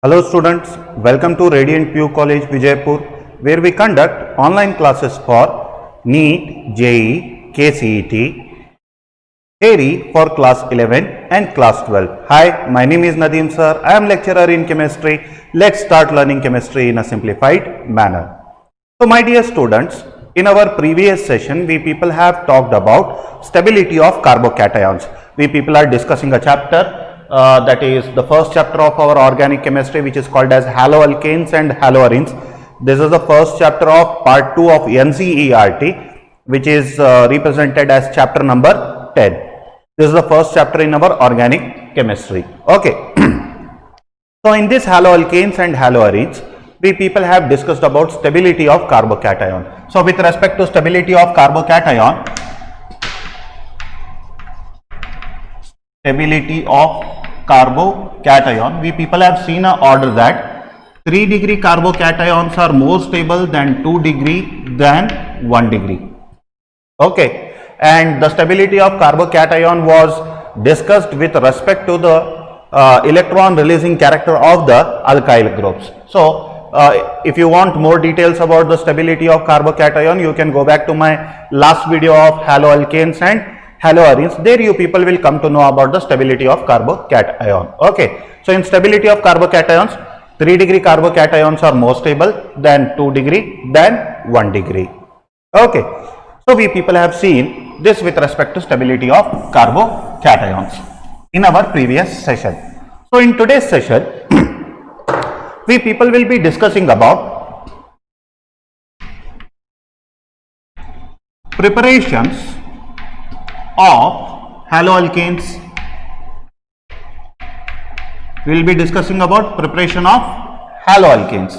Hello students, welcome to Radiant Pew College Vijaypur, where we conduct online classes for NEET, JEE, KCET, theory for class 11 and class 12. Hi, my name is Nadeem sir. I am lecturer in chemistry. Let's start learning chemistry in a simplified manner. So my dear students, in our previous session, we people have talked about stability of carbocations. We people are discussing a chapter that is the first chapter of our organic chemistry, which is called as haloalkanes and haloarenes. This is the first chapter of part 2 of NCERT, which is represented as chapter number 10. This is the first chapter in our organic chemistry. Okay. So in this haloalkanes and haloarenes, we people have discussed about stability of carbocation. So with respect to stability of carbocation, we people have seen an order that 3 degree carbocations are more stable than 2 degree than 1 degree. Okay, and the stability of carbocation was discussed with respect to the electron releasing character of the alkyl groups. So if you want more details about the stability of carbocation, you can go back to my last video of haloalkanes and haloarenes. There you people will come to know about the stability of carbocation. Okay, so in stability of carbocations, 3 degree carbocations are more stable than 2 degree than 1 degree. Okay, so we people have seen this with respect to stability of carbocations in our previous session. So in today's session, we people will be discussing about preparations of haloalkanes. We will be discussing about preparation of haloalkanes.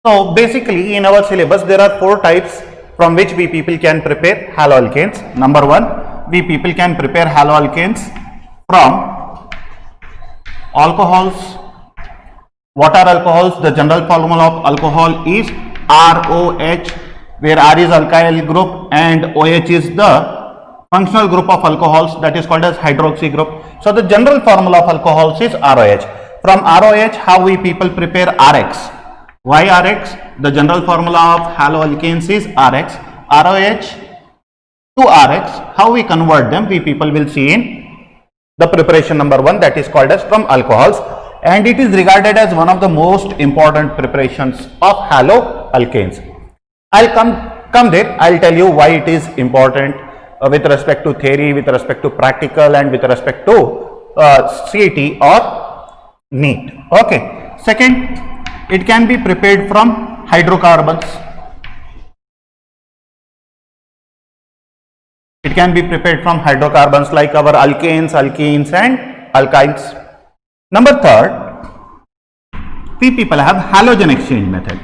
So basically in our syllabus there are 4 types from which we people can prepare haloalkanes. Number 1, we people can prepare haloalkanes from alcohols. What are alcohols? The general formula of alcohol is ROH, where R is alkyl group and OH is the functional group of alcohols, that is called as hydroxy group. So the general formula of alcohols is ROH. From ROH, how we people prepare RX? Why RX? The general formula of haloalkanes is RX. ROH to RX, how we convert them, we people will see in the preparation number 1, that is called as from alcohols, and it is regarded as one of the most important preparations of haloalkanes. I'll come there. I'll tell you why it is important with respect to theory, with respect to practical, and with respect to CET or NEET. Okay. Second, it can be prepared from hydrocarbons. It can be prepared from hydrocarbons like our alkanes, alkenes, and alkynes. Number 3, we people have halogen exchange method.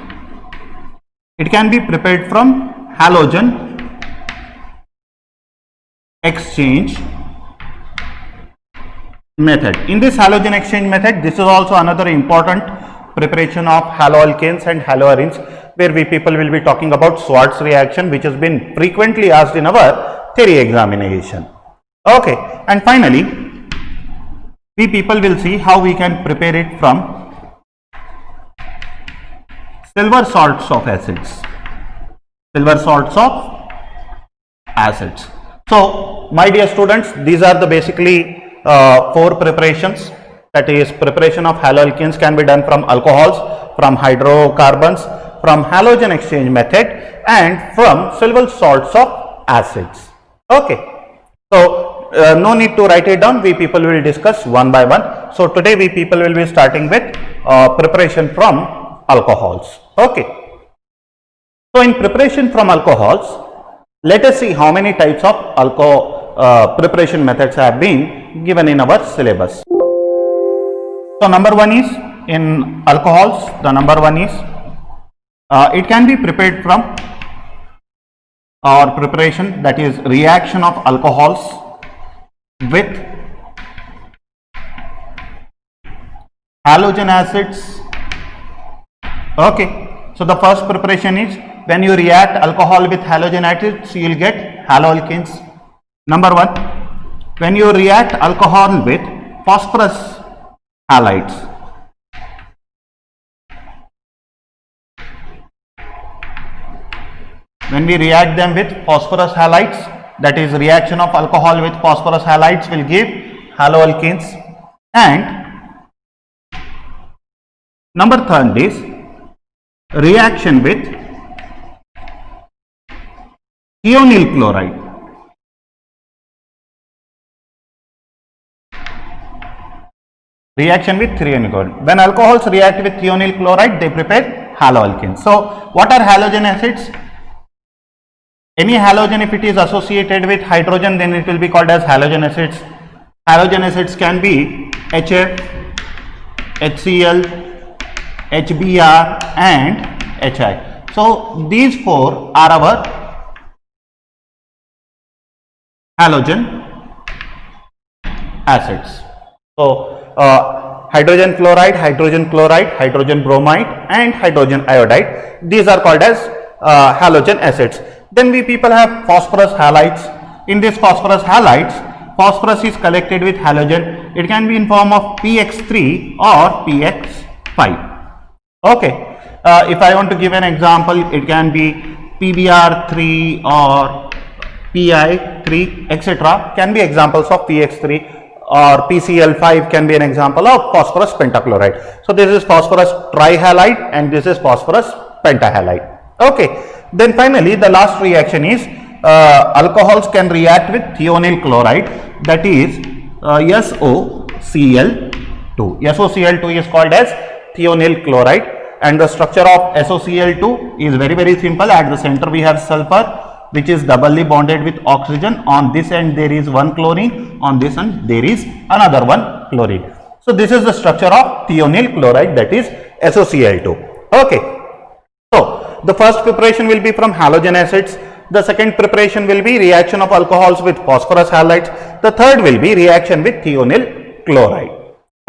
It can be prepared from halogen exchange method. In this halogen exchange method, this is also another important preparation of haloalkanes and haloarenes, where we people will be talking about Schwartz reaction, which has been frequently asked in our theory examination. Okay, and finally we people will see how we can prepare it from silver salts of acids. Silver salts of acids. So my dear students, these are the basically 4 preparations. That is, preparation of haloalkanes can be done from alcohols, from hydrocarbons, from halogen exchange method, and from silver salts of acids. Okay, so no need to write it down. We people will discuss one by one. So today we people will be starting with preparation from alcohols. Okay, so in preparation from alcohols, let us see how many types of preparation methods have been given in our syllabus. So number 1 is in alcohols. The number 1 is it can be prepared from our preparation, that is reaction of alcohols with halogen acids. Okay, so the first preparation is when you react alcohol with halogen acids, you will get haloalkanes. Number 1, when you react alcohol with phosphorus halides, when we react them with phosphorus halides, that is reaction of alcohol with phosphorus halides will give haloalkanes. And number third is reaction with thionyl chloride. Reaction with thionyl chloride. When alcohols react with thionyl chloride, they prepare haloalkanes. So what are halogen acids? Any halogen, if it is associated with hydrogen, then it will be called as halogen acids. Halogen acids can be HF, HCl, HBr and HI. So these four are our halogen acids. So hydrogen fluoride, hydrogen chloride, hydrogen bromide and hydrogen iodide, these are called as halogen acids. Then we people have phosphorus halides. In this phosphorus halides, phosphorus is collected with halogen. It can be in form of PX3 or PX5. Okay, if I want to give an example, it can be PBr3 or PI3, etc. can be examples of PX3, or PCl5 can be an example of phosphorus pentachloride. So this is phosphorus trihalide and this is phosphorus pentahalide. Okay. Then finally the last reaction is alcohols can react with thionyl chloride, that is SOCl2. SOCl2 is called as thionyl chloride, and the structure of SOCl2 is very simple. At the center we have sulfur, which is doubly bonded with oxygen. On this end there is one chlorine, on this end there is another one chlorine. So this is the structure of thionyl chloride, that is SOCl2. Okay. So the first preparation will be from halogen acids. The second preparation will be reaction of alcohols with phosphorus halides. The third will be reaction with thionyl chloride.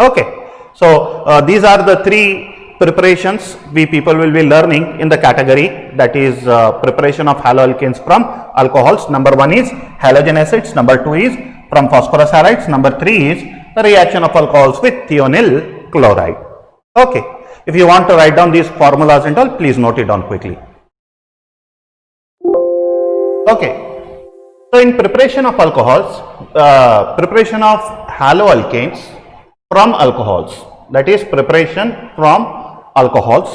Okay. So these are the three preparations we people will be learning in the category, that is preparation of haloalkanes from alcohols. Number one is halogen acids, number two is from phosphorus halides, number three is the reaction of alcohols with thionyl chloride. Okay, if you want to write down these formulas and all, please note it down quickly. Okay, so in preparation of alcohols, preparation of haloalkanes from alcohols, that is preparation from alcohols.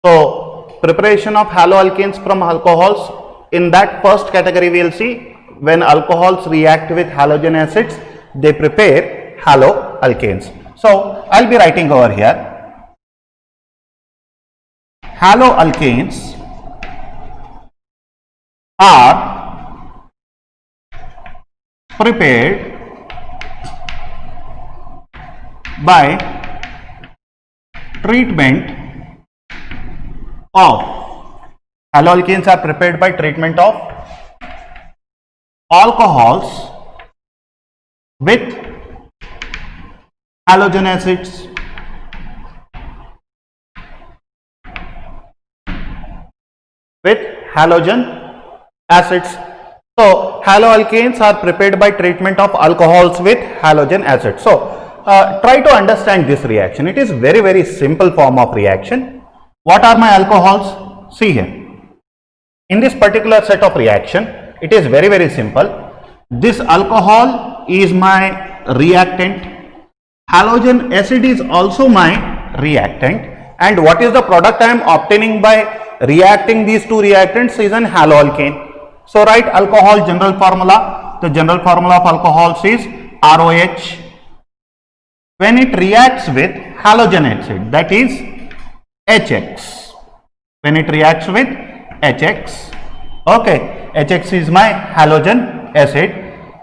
So preparation of haloalkanes from alcohols, in that first category we will see when alcohols react with halogen acids, they prepare haloalkanes. So I'll be writing over here, haloalkanes are prepared by treatment of, haloalkanes are prepared by treatment of alcohols with halogen acids. With halogen acids. So haloalkanes are prepared by treatment of alcohols with halogen acids. So try to understand this reaction. It is very simple form of reaction. What are my alcohols? See here. In this particular set of reaction, it is very simple. This alcohol is my reactant. Halogen acid is also my reactant. And what is the product I am obtaining by reacting these two reactants is an haloalkane. So write alcohol general formula. The general formula of alcohols is ROH. When it reacts with halogen acid, that is HX. When it reacts with HX, okay, HX is my halogen acid.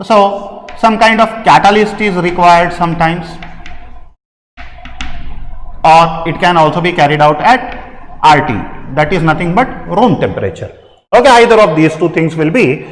So some kind of catalyst is required sometimes, or it can also be carried out at RT, that is nothing but room temperature. Okay, either of these two things will be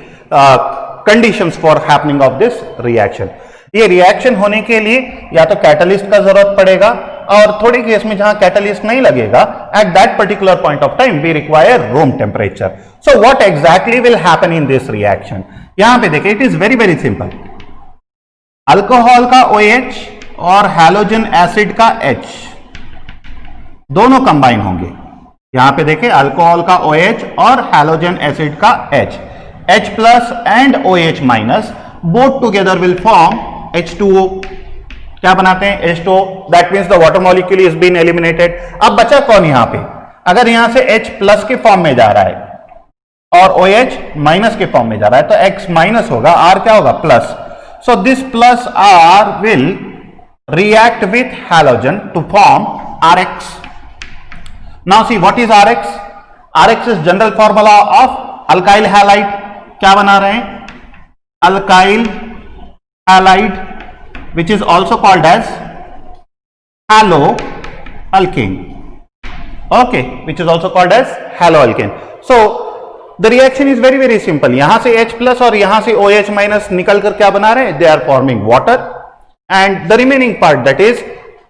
conditions for happening of this reaction. ये reaction होने के लिए या तो catalyst का जरूरत पड़ेगा, और थोड़ी केस में जहां कैटलिस्ट नहीं लगेगा, at that particular point of time we require room temperature. So what exactly will happen in this reaction? यहां पे देखिए, it is very simple. Alcohol का OH और हैलोजन एसिड का H दोनों कंबाइन होंगे. यहां पे देखें अल्कोहल का OH और हैलोजन एसिड का H, H plus and OH minus both together will form H2O। क्या बनाते हैं? H2O। That means the water molecule is been eliminated. अब बचा कौन यहां पे? अगर यहां से H प्लस के फॉर्म में जा रहा है और OH माइनस के फॉर्म में जा रहा है तो X माइनस होगा, R क्या होगा? Plus. So this plus R will react with halogen to form RX. Now see what is RX? RX is general formula of alkyl halide. क्या बना रहे हैं? Alkyl halide which is also called as haloalkane. Okay, which is also called as haloalkane. So the reaction is very simple. यहां से H plus और यहां से OH minus निकल कर क्या बना रहे हैं? They are forming water. And the remaining part, that is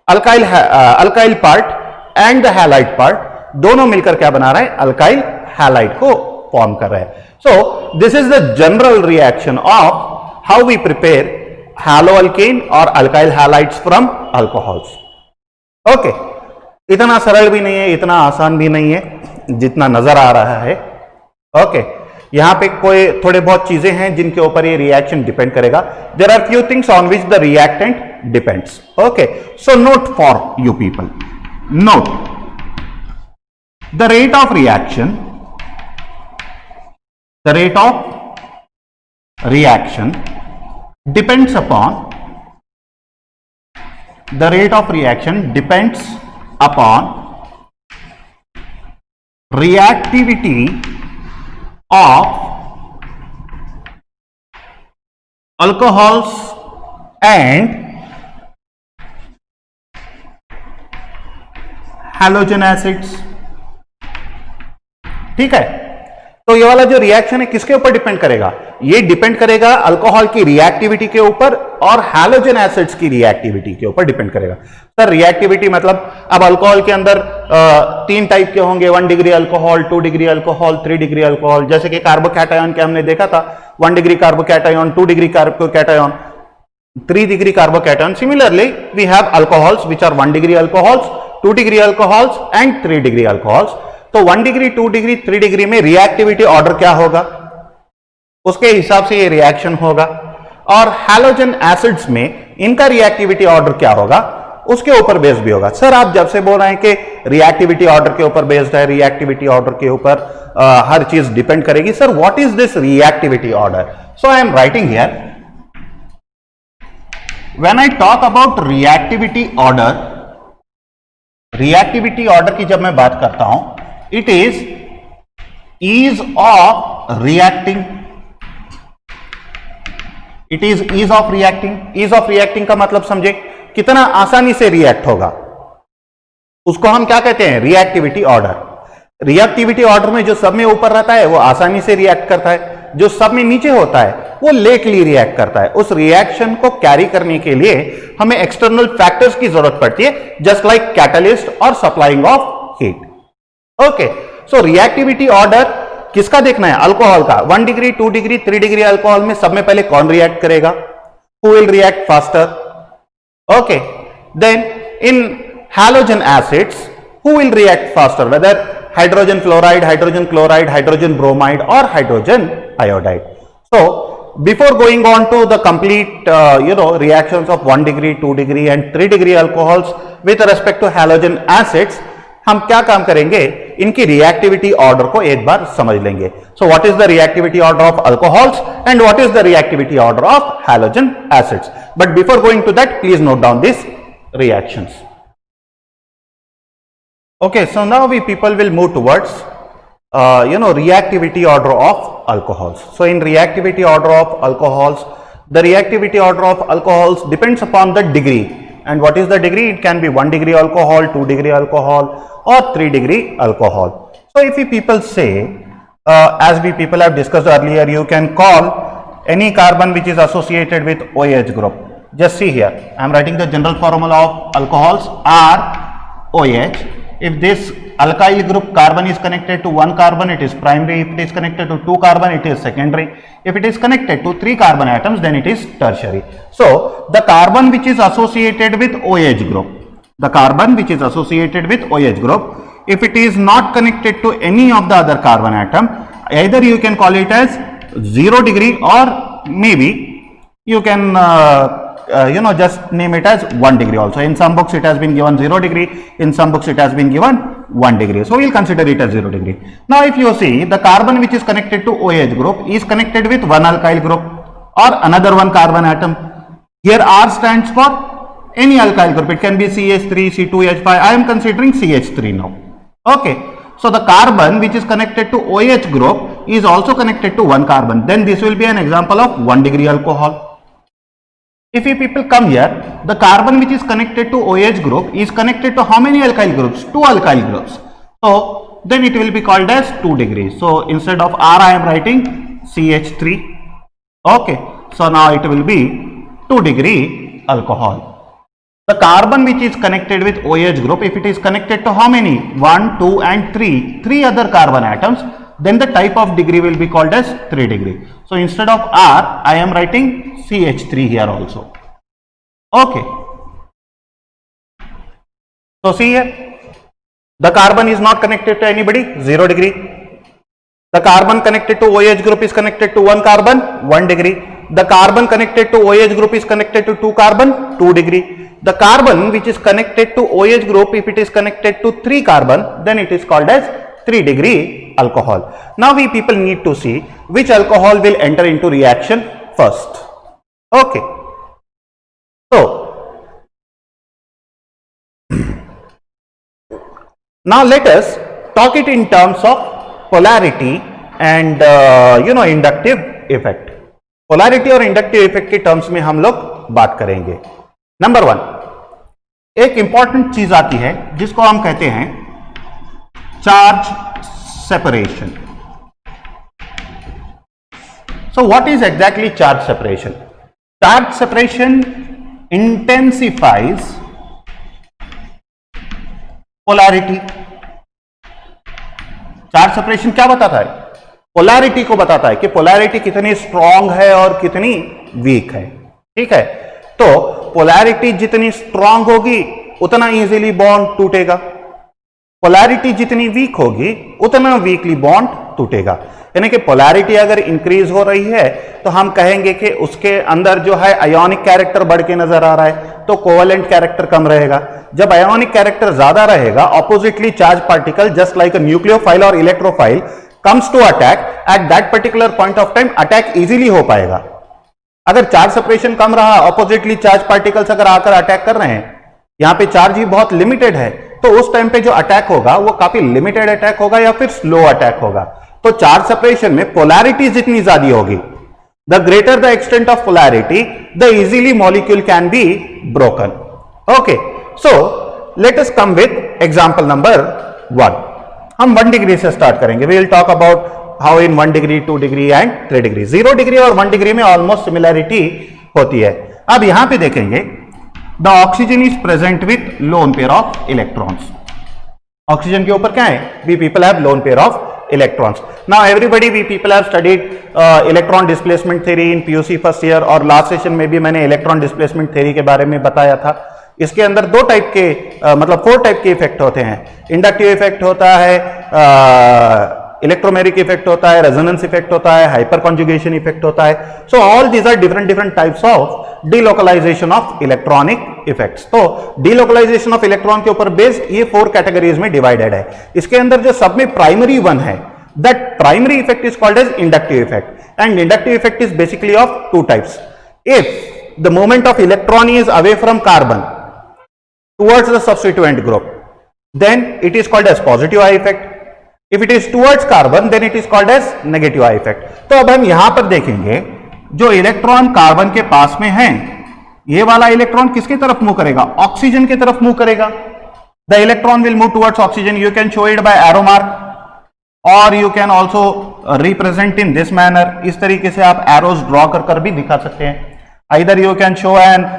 alkyl part and the halide part, दोनों मिलकर क्या बना रहा है? अल्काइल हैलाइड को फॉर्म कर रहा है। So this is the general reaction of how we prepare haloalkane और alkyl halides from alcohols. Okay, इतना सरल भी नहीं है, इतना आसान भी नहीं है जितना नजर आ रहा है। Okay, यहां पे कोई थोड़े बहुत चीजें हैं जिनके ऊपर ये रिएक्शन डिपेंड करेगा। There are few things on which the reactant depends. Okay, so note for you people, note the rate of reaction, the rate of reaction depends upon, the rate of reaction depends upon reactivity of alcohols and halogen acids। ठीक है, तो ये वाला जो reaction है किसके ऊपर depend करेगा? ये डिपेंड करेगा अल्कोहल की रिएक्टिविटी के ऊपर और हैलोजन एसिड्स की रिएक्टिविटी के ऊपर डिपेंड करेगा। सर रिएक्टिविटी मतलब अब अल्कोहल के अंदर 3 टाइप के होंगे, 1 degree alcohol, 2 degree alcohol, 3 degree alcohol. जैसे कि कार्बोकैटायन के हमने देखा था 1 degree carbocation, 2 degree carbocation, 3 degree carbocation. Similarly we have alcohols which are 1 degree alcohols, 2 degree alcohols and 3 degree alcohols. तो 1 डिग्री, 2 डिग्री, 3 डिग्री में रिएक्टिविटी ऑर्डर क्या होगा, उसके हिसाब से ये रिएक्शन होगा। और हैलोजन एसिड्स में इनका रिएक्टिविटी ऑर्डर क्या होगा, उसके ऊपर बेस्ड भी होगा। सर आप जब से बोल रहे हैं कि रिएक्टिविटी ऑर्डर के ऊपर बेस्ड है, रिएक्टिविटी ऑर्डर के ऊपर हर चीज डिपेंड करेगी, sir what is this reactivity order? So I am writing here, when I talk about reactivity order, reactivity order की जब मैं बात करता हूं, it is ease of reacting, it is ease of reacting. Ease of reacting का मतलब समझे, कितना आसानी से रिएक्ट होगा, उसको हम क्या कहते हैं? Reactivity order. रिएक्टिविटी ऑर्डर में जो सब में ऊपर रहता है वो आसानी से रिएक्ट करता है, जो सब में नीचे होता है वो लेटली रिएक्ट करता है। उस रिएक्शन को कैरी करने के लिए हमें एक्सटर्नल फैक्टर्स की जरूरत पड़ती है, जस्ट लाइक कैटलिस्ट और supplying of heat. Okay, so reactivity order किसका देखना है? अल्कोहल का। 1 डिग्री, 2 डिग्री, 3 डिग्री अल्कोहल में सब में पहले कौन रिएक्ट करेगा? Who will react faster? Okay, then in halogen acids who will react faster, whether hydrogen fluoride, hydrogen chloride, hydrogen bromide और hydrogen iodide. So before going on to the complete reactions of 1 degree, 2 degree and 3 degree alcohols with respect to halogen acids, हम क्या काम करेंगे? इनकी reactivity order को एक बार समझ लेंगे। So what is the reactivity order of alcohols and what is the reactivity order of halogen acids. But before going to that please note down this reactions. Okay, so now we people will move towards reactivity order of alcohols. So in reactivity order of alcohols, the reactivity order of alcohols depends upon the degree. And what is the degree? It can be 1 degree alcohol, 2 degree alcohol or 3 degree alcohol. So if we people say, as we people have discussed earlier, you can call any carbon which is associated with OH group. Just see here, I am writing the general formula of alcohols are OH. If this alkyl group carbon is connected to 1 carbon, it is primary. If it is connected to 2 carbon, it is secondary. If it is connected to 3 carbon atoms, then it is tertiary. So the carbon which is associated with OH group, the carbon which is associated with OH group, if it is not connected to any of the other carbon atom, either you can call it as 0 degree or maybe you can just name it as 1 degree also. In some books it has been given 0 degree, in some books it has been given 1 degree. So we'll consider it as 0 degree. Now if you see, the carbon which is connected to OH group is connected with one alkyl group or another one carbon atom. Here R stands for any alkyl group. It can be CH3, C2H5. I am considering CH3 now. Okay. So the carbon which is connected to OH group is also connected to one carbon. Then this will be an example of 1 degree alcohol. If you people come here, the carbon which is connected to OH group is connected to how many alkyl groups? 2 alkyl groups. So then it will be called as 2 degrees. So instead of R I am writing CH3. Okay. So now it will be 2 degree alcohol. The carbon which is connected with OH group, if it is connected to how many? 1, 2 and 3 other carbon atoms, then the type of degree will be called as 3 degree. So instead of R, I am writing CH3 here also. Okay. So see here, the carbon is not connected to anybody, 0 degree. The carbon connected to OH group is connected to one carbon, 1 degree. The carbon connected to OH group is connected to 2 carbon, 2 degree. The carbon which is connected to OH group, if it is connected to 3 carbon, then it is called as 3 degree alcohol. Now we people need to see which alcohol will enter into reaction first. Okay. So now let us talk it in terms of polarity and inductive effect. Polarity और inductive effect के terms में हम लोग बात करेंगे. Number 1, एक important चीज आती है जिसको हम कहते हैं charge separation. So what is exactly charge separation? Charge separation intensifies polarity. Charge separation क्या बताता है? पोलैरिटी को बताता है कि पोलैरिटी कितनी स्ट्रांग है और कितनी वीक है. ठीक है. तो पोलैरिटी जितनी स्ट्रांग होगी उतना इजीली बॉन्ड टूटेगा. पोलैरिटी जितनी वीक होगी उतना वीकली बॉन्ड टूटेगा. यानी कि पोलैरिटी अगर इंक्रीज हो रही है तो हम कहेंगे कि उसके अंदर जो है आयोनिक कैरेक्टर बढ़ के नजर आ रहा है, तो कोवेलेंट कैरेक्टर कम रहेगा. जब आयोनिक कैरेक्टर ज्यादा रहेगा, oppositely charge particle just like a nucleophile और electrophile comes to attack at that particular point of time. Attack easily हो पाएगा. अगर चार्ज सेपरेशन कम रहा, ऑपोजिटली चार्ज पार्टिकल्स अगर आकर अटैक कर रहे हैं, यहां पे चार्ज ही बहुत लिमिटेड है, तो उस टाइम पे जो अटैक होगा वो काफी लिमिटेड अटैक होगा या फिर स्लो अटैक होगा. तो चार्ज सेपरेशन में पोलैरिटी जितनी ज्यादा होगी, the greater the extent of polarity, the easily molecule can be broken. Okay. So let us come with example number 1. हम 1 डिग्री से स्टार्ट करेंगे. We will talk about how in 1 degree, 2 degree and 3 degree. 0 degree और 1 degree में almost similarity होती है. अब यहां पे देखेंगे, the oxygen is present with lone pair of electrons. Oxygen के ऊपर क्या है? We people have lone pair of electrons. Now everybody, we people have studied electron displacement theory in PUC first year, और last session में भी मैंने electron displacement theory के बारे में बताया था. इसके अंदर 2 टाइप के मतलब 4 टाइप के इफेक्ट होते हैं. इंडक्टिव इफेक्ट होता है, इलेक्ट्रोमेरिक इफेक्ट होता है, रेजोनेंस इफेक्ट होता है, हाइपर कॉन्जुगेशन इफेक्ट होता है. So all these are different types of delocalization of electronic effects. तो डीलोकलाइजेशन ऑफ इलेक्ट्रॉन के ऊपर बेस्ड ये 4 कैटेगरीज में डिवाइडेड है. इसके अंदर जो सब में प्राइमरी वन है, that primary effect is called as inductive effect. And inductive effect is basically of 2 types. If the moment of electron is away from carbon towards the substituent group, then it is called as positive I effect. If it is towards carbon, then it is called as negative I effect. तो अब हम यहां पर देखेंगे, जो electron carbon के पास में है, ये वाला इलेक्ट्रॉन किसकी तरफ मूव करेगा? ऑक्सीजन की तरफ मूव करेगा. The electron will move towards oxygen. You can show it by arrow mark और you can also represent in this manner. इस तरीके से आप एरोज ड्रॉ कर भी दिखा सकते हैं. Either you can show an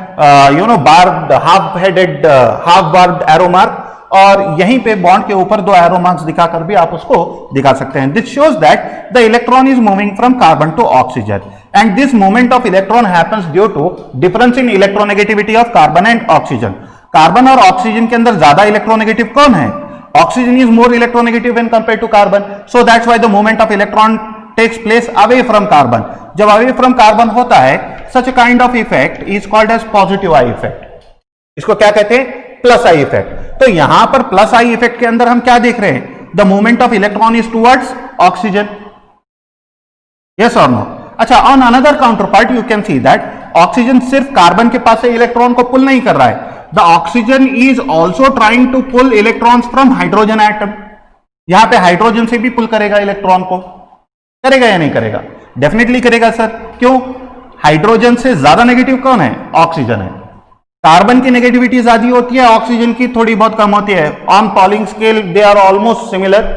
barbed, half-headed, half-barbed arrow mark, और यहीं पे बॉन्ड के ऊपर 2 एरो मार्क्स दिखाकर भी आप उसको दिखा सकते हैं. This shows that the electron is moving from carbon to oxygen, and this movement of electron happens due to difference in electronegativity of carbon and oxygen. Carbon और ऑक्सीजन के अंदर ज्यादा इलेक्ट्रोनेगेटिव कौन है? Oxygen is more electronegative when compared to carbon, so that's why the movement of electron takes place away from carbon. जब away from carbon होता है, such a kind of effect is called as positive eye effect. इसको क्या कहते हैं? Plus I effect. तो यहां पर प्लस आई इफेक्ट के अंदर हम क्या देख रहे हैं? The movement of electron is towards oxygen. Yes और नो? अच्छा, on another counter part you can see that oxygen सिर्फ कार्बन के पास से इलेक्ट्रॉन को पुल नहीं कर रहा है. The oxygen is also trying to pull electrons from hydrogen atom. यहां पे हाइड्रोजन से भी पुल करेगा इलेक्ट्रॉन को. करेगा या नहीं करेगा? डेफिनेटली करेगा सर. क्यों? हाइड्रोजन से ज्यादा नेगेटिव कौन है? ऑक्सीजन है. कार्बन की नेगेटिविटी ज्यादा होती है, ऑक्सीजन की थोड़ी बहुत कम होती है. On Pauling scale they are almost similar,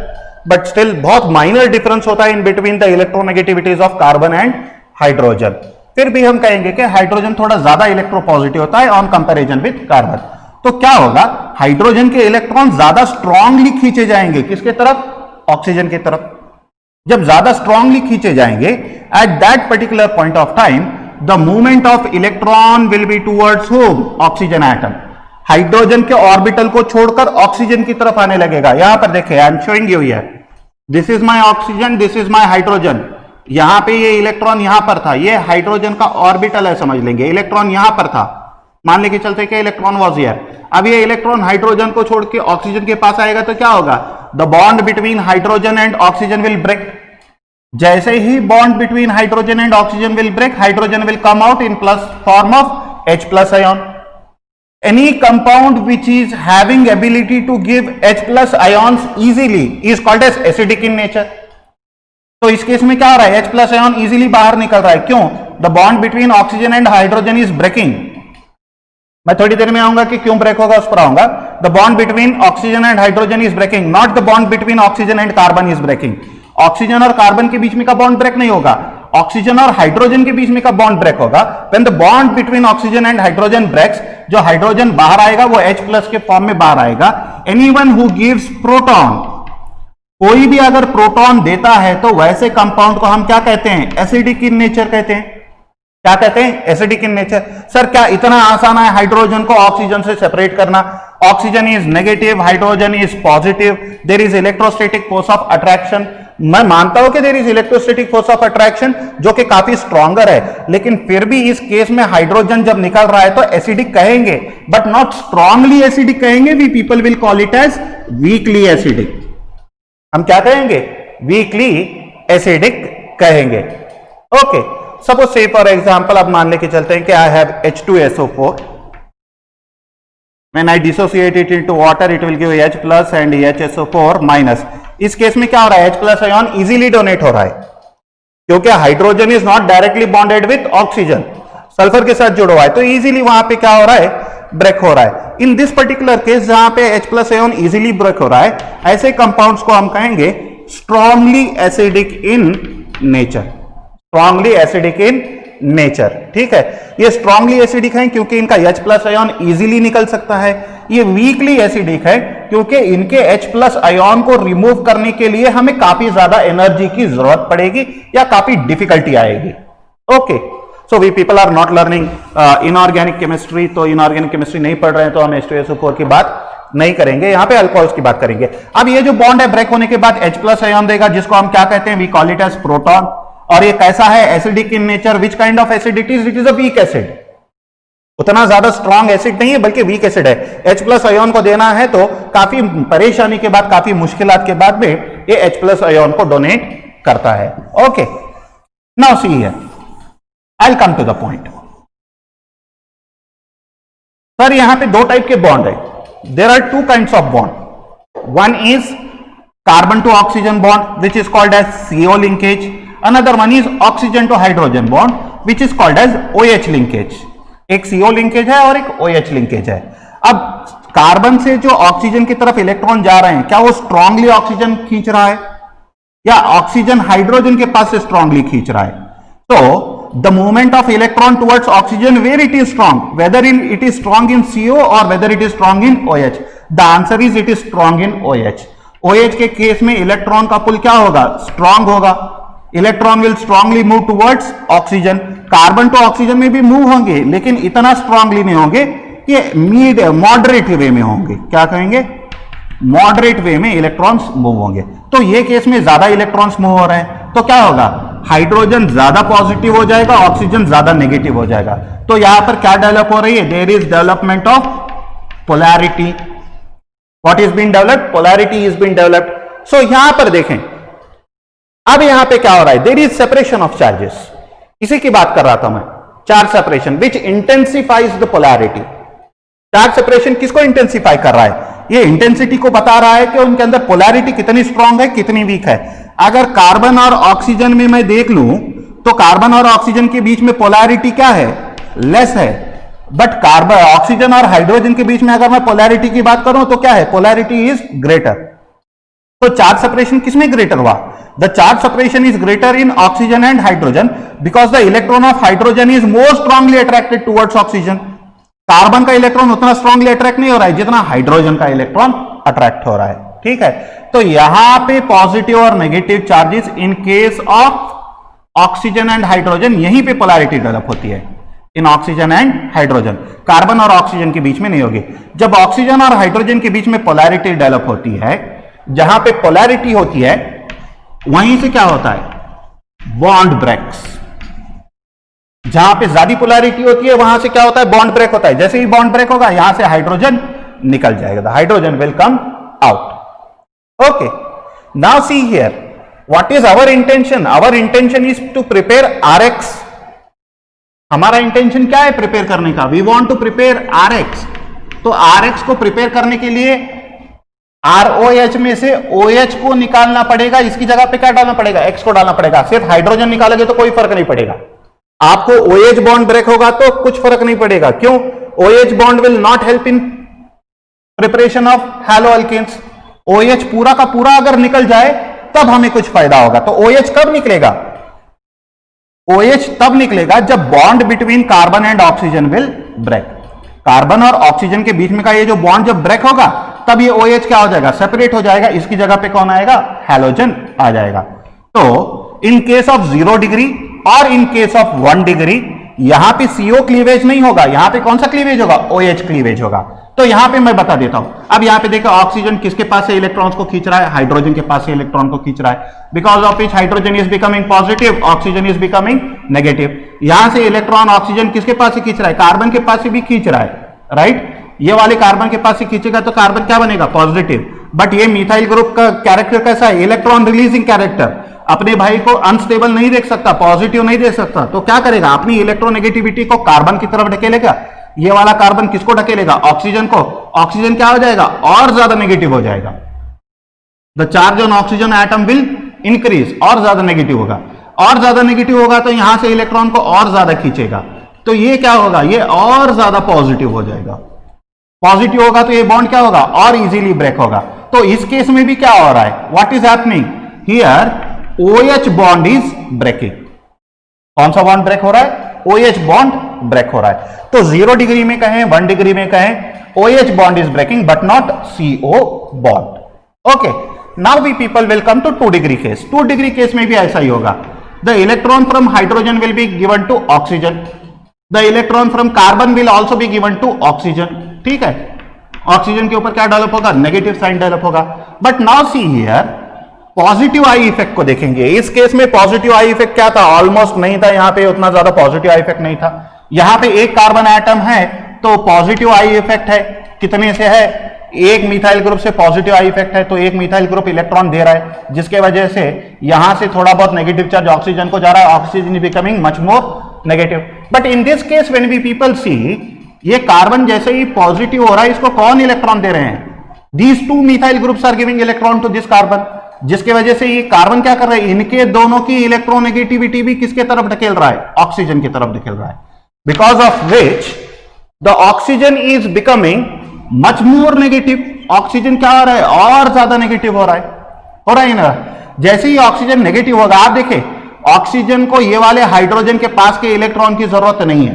but still बहुत माइनर डिफरेंस होता है in between the electronegativities of carbon and hydrogen. फिर भी हम कहेंगे कि हाइड्रोजन थोड़ा ज्यादा इलेक्ट्रोपॉजिटिव होता है ऑन कंपैरिजन विद कार्बन. तो क्या होगा? हाइड्रोजन के इलेक्ट्रॉन ज्यादा स्ट्रांगली खींचे जाएंगे. किसके तरफ? ऑक्सीजन की तरफ. जब ज्यादा स्ट्रांगली खींचे जाएंगे, eight that particular point of time the movement of electron will be towards home? Oxygen atom. Hydrogen के ऑर्बिटल को छोड़कर ऑक्सीजन की तरफ आने लगेगा. यहां पर देखिए, I am showing you here. This is my oxygen, this is my hydrogen. यहां पे ये इलेक्ट्रॉन यहां पर था, ये हाइड्रोजन का ऑर्बिटल है, समझ लेंगे. इलेक्ट्रॉन यहां पर था, मान लेके चलते कि इलेक्ट्रॉन वाज हियर. अब ये इलेक्ट्रॉन हाइड्रोजन को छोड़ के ऑक्सीजन के पास आएगा तो क्या होगा? The bond between hydrogen and oxygen will break. जैसे ही bond between hydrogen and oxygen will break, hydrogen will come out in plus form of H plus ion. Any compound which is having ability to give H plus ions easily is called as acidic in nature. तो इस case में क्या हो रहा है? H plus ion easily बाहर निकल रहा है. क्यों? The bond between oxygen and hydrogen is breaking. मैं थोड़ी देर में आऊंगा कि क्यों ब्रेक होगा, उस पर आऊंगा. The bond between oxygen and hydrogen is breaking, not the bond between oxygen and carbon is breaking. Oxygen और कार्बन के बीच में का बॉन्ड ब्रेक नहीं होगा, ऑक्सीजन और हाइड्रोजन के बीच में का बॉन्ड ब्रेक होगा. When the bond between oxygen and hydrogen breaks, जो हाइड्रोजन बाहर आएगा वो H प्लस के फॉर्म में बाहर आएगा. एनीवन हु गिव्स प्रोटॉन, कोई भी अगर प्रोटॉन देता है तो वैसे कंपाउंड को हम क्या कहते हैं? एसिडिक इन नेचर कहते हैं. क्या कहते हैं? Acidic in nature. सर क्या इतना आसान है हाइड्रोजन को ऑक्सीजन से सेपरेट करना? Oxygen is negative, hydrogen is positive, there is electrostatic force of attraction. मैं मानता हूं कि there is electrostatic force of attraction जो कि काफी स्ट्रॉन्गर है, लेकिन फिर भी इस केस में हाइड्रोजन जब निकल रहा है तो एसिडिक कहेंगे, बट नॉट स्ट्रांगली एसिडिक कहेंगे. We people will call it as weakly acidic. हम क्या कहेंगे? वीकली एसिडिक कहेंगे. Okay, suppose say for example अब मान लेके चलते हैं कि I have H2SO4. When I dissociate it into water, it will give H plus and HSO4 minus. इस केस में क्या हो रहा है? H plus ion easily donate हो रहा है क्योंकि hydrogen is not directly bonded with oxygen, sulphur के साथ जुड़ा हुआ है, तो इजीली वहां पे क्या हो रहा है? ब्रेक हो रहा है. इन दिस पर्टिकुलर केस जहां पे H plus ion easily break हो रहा है, ऐसे कंपाउंड्स को हम कहेंगे strongly acidic in nature. Strongly acidic in nature. ठीक है, ये स्ट्रांगली एसिडिक है क्योंकि इनका H प्लस आयन इजीली निकल सकता है. ये वीकली एसिडिक है क्योंकि इनके H प्लस आयन को रिमूव करने के लिए हमें काफी ज्यादा एनर्जी की जरूरत पड़ेगी या काफी डिफिकल्टी आएगी. Okay, so we people are not learning inorganic chemistry, तो इनऑर्गेनिक केमिस्ट्री नहीं पढ़ रहे हैं तो हम H2SO4 की बात नहीं करेंगे, यहां पे अल्कोहल्स की बात करेंगे. अब ये जो बॉन्ड है ब्रेक होने के बाद H प्लस आयन देगा जिसको हम क्या कहते हैं? We call it as proton. और ये कैसा है? Acidic in nature. Which kind of acidity? It is a weak acid. उतना ज्यादा स्ट्रॉन्ग एसिड नहीं है बल्कि वीक एसिड है. H प्लस आयन को देना है तो काफी परेशानी के बाद, काफी मुश्किलात के बाद में ये H प्लस आयन को डोनेट करता है. Okay, now see here, I will come to the point. Sir यहां पे दो टाइप के बॉन्ड है. There are two kinds of bond. One is carbon to oxygen bond which is called as CO linkage. Another one is oxygen to hydrogen bond which is called as OH linkage. एक CO linkage है और एक OH linkage है. अब carbon से जो oxygen की तरफ इलेक्ट्रॉन जा रहे हैं, क्या वो स्ट्रांगली ऑक्सीजन खींच रहा है या ऑक्सीजन हाइड्रोजन के पास से स्ट्रांगली खींच रहा है? तो the movement of electron towards oxygen, where it is strong, whether it is strong in CO और whether it is strong in OH. The answer is it is strong in OH. OH के case में electron का pull क्या होगा? Strong होगा. Electron will strongly move towards oxygen. Carbon to oxygen में भी move होंगे लेकिन इतना स्ट्रांगली नहीं होंगे, ये मॉडरेट वे में होंगे. क्या कहेंगे? मॉडरेट वे में इलेक्ट्रॉन्स मूव होंगे। तो ये केस में ज्यादा इलेक्ट्रॉन्स मूव हो रहे हैं तो क्या होगा, हाइड्रोजन ज्यादा पॉजिटिव हो जाएगा, ऑक्सीजन ज्यादा नेगेटिव हो जाएगा। तो यहां पर क्या डेवलप हो रही है, there is development of polarity. What is being developed, polarity is being developed. So यहां पर देखें, अब यहां पे क्या हो रहा है, there is separation of charges, इसी की बात कर रहा था मैं, charge separation which intensifies the polarity. Charge separation किसको इंटेंसिफाई कर रहा है, ये इंटेंसिटी को बता रहा है कि उनके अंदर पोलैरिटी कितनी स्ट्रांग है कितनी वीक है। अगर कार्बन और ऑक्सीजन में मैं देख लूं तो कार्बन और ऑक्सीजन के बीच में पोलैरिटी क्या है, लेस है, बट कार्बन ऑक्सीजन और हाइड्रोजन के बीच में अगर मैं पोलैरिटी की बात करूं तो क्या है, पोलैरिटी इज ग्रेटर। तो चार्ज सेपरेशन किसमें ग्रेटर हुआ, the charge separation is greater in oxygen and hydrogen because the electron of hydrogen is more strongly attracted towards oxygen. Carbon का इलेक्ट्रॉन उतना स्ट्रांगली अट्रैक्ट नहीं हो रहा है जितना हाइड्रोजन का इलेक्ट्रॉन अट्रैक्ट हो रहा है, ठीक है। तो यहां पे पॉजिटिव और negative charges in case of oxygen and hydrogen, यहीं पे पोलैरिटी डेवलप होती है इन ऑक्सीजन एंड हाइड्रोजन, कार्बन और ऑक्सीजन के बीच में नहीं होगी। जब ऑक्सीजन और हाइड्रोजन के बीच में पोलैरिटी डेवलप होती है, जहां पे पोलैरिटी होती है वहीं से क्या होता है, बॉन्ड ब्रेक्स। जहां पे ज्यादा पोलैरिटी होती है वहां से क्या होता है, बॉन्ड ब्रेक होता है। जैसे ही बॉन्ड ब्रेक होगा यहां से हाइड्रोजन निकल जाएगा, the hydrogen will come out. Okay, now see here, what is our intention, our intention is to prepare RX. हमारा इंटेंशन क्या है प्रिपेयर करने का, we want to prepare RX. तो आरएक्स को प्रिपेयर करने के लिए ROH में से OH को निकालना पड़ेगा, इसकी जगह पे क्या डालना पड़ेगा, X को डालना पड़ेगा। सिर्फ हाइड्रोजन निकालोगे तो कोई फर्क नहीं पड़ेगा, आपको OH बॉन्ड ब्रेक होगा तो कुछ फर्क नहीं पड़ेगा। क्यों, OH bond will not help in preparation of halo alkanes. OH पूरा का पूरा अगर निकल जाए तब हमें कुछ फायदा होगा। तो OH कब निकलेगा, OH तब निकलेगा जब bond between carbon and oxygen will break. Carbon और ऑक्सीजन के बीच में का ये जो बॉन्ड जब ब्रेक होगा तब ये OH क्या हो जाएगा, सेपरेट हो जाएगा, इसकी जगह पे कौन आएगा, हैलोजन आ जाएगा। तो इन केस ऑफ 0 डिग्री और इन केस ऑफ 1 डिग्री यहां पे CO क्लीवेज नहीं होगा, यहां पे कौन सा क्लीवेज होगा, OH क्लीवेज होगा। तो यहां पे मैं बता देता हूं, अब यहां पे देखो ऑक्सीजन किसके पास से इलेक्ट्रॉन्स को खींच रहा है, हाइड्रोजन के पास से इलेक्ट्रॉन को खींच रहा है, because of which hydrogen is becoming positive, oxygen is becoming negative. यहां से इलेक्ट्रॉन ऑक्सीजन किसके पास से खींच रहा है, कार्बन के पास से भी खींच रहा है, राइट। ये वाले कार्बन के पास से खींचेगा तो कार्बन क्या बनेगा, पॉजिटिव। बट ये मिथाइल ग्रुप का कैरेक्टर कैसा है, इलेक्ट्रॉन रिलीजिंग कैरेक्टर, अपने भाई को अनस्टेबल नहीं देख सकता, पॉजिटिव नहीं देख सकता, तो क्या करेगा, अपनी इलेक्ट्रोनेगेटिविटी को कार्बन की तरफ ढकेलेगा। ये वाला कार्बन किसको ढकेलेगा, ऑक्सीजन को। ऑक्सीजन क्या हो जाएगा, और ज्यादा नेगेटिव हो जाएगा, the charge on oxygen atom will increase, और ज्यादा नेगेटिव होगा। और ज्यादा नेगेटिव होगा तो यहां से इलेक्ट्रॉन को और ज्यादा खींचेगा, तो ये क्या होगा, ये और ज्यादा पॉजिटिव हो जाएगा। पॉजिटिव होगा तो ये बॉन्ड क्या होगा, और इजीली ब्रेक होगा। तो इस केस में भी क्या हो रहा है, what is happening here, OH bond is breaking. कौन सा बॉन्ड ब्रेक हो रहा है, OH बॉन्ड ब्रेक हो रहा है। तो 0 डिग्री में कहें, 1 डिग्री में कहें, OH bond is breaking but not CO bond. Okay, now we people will come to 2 degree case. 2 degree case में भी ऐसा ही होगा, the electron from hydrogen will be given to oxygen, the electron from carbon will also be given to oxygen. ठीक है, oxygen के ऊपर क्या डेवलप होगा, नेगेटिव साइन डेवलप होगा। But now see here, positive I effect को देखेंगे। इस केस में पॉजिटिव आई इफेक्ट क्या था, ऑलमोस्ट नहीं था, यहां पे उतना ज्यादा पॉजिटिव आई इफेक्ट नहीं था। यहां पे एक कार्बन एटम है तो पॉजिटिव आई इफेक्ट है, कितने से है, एक मिथाइल ग्रुप से पॉजिटिव आई इफेक्ट है, तो एक मिथाइल ग्रुप इलेक्ट्रॉन दे रहा है, जिसके वजह से यहां से थोड़ा बहुत नेगेटिव चार्ज ऑक्सीजन को जा रहा है, oxygen becoming much more negative. But in this case when we people see, ये कार्बन जैसे ही पॉजिटिव हो रहा है, इसको कौन इलेक्ट्रॉन दे रहे हैं, these 2 methyl groups are giving electron to this carbon, जिसके वजह से ये कार्बन क्या कर रहा है, इनके दोनों की इलेक्ट्रोनेगेटिविटी भी किसके तरफ ढकेल रहा है, ऑक्सीजन की तरफ ढकेल रहा है, because of which the oxygen is becoming much more negative. Oxygen क्या हो रहा है, और ज्यादा नेगेटिव हो रहा है ना। जैसे ही ऑक्सीजन नेगेटिव होगा, आप देखें ऑक्सीजन को ये वाले हाइड्रोजन के पास के इलेक्ट्रॉन की जरूरत नहीं है,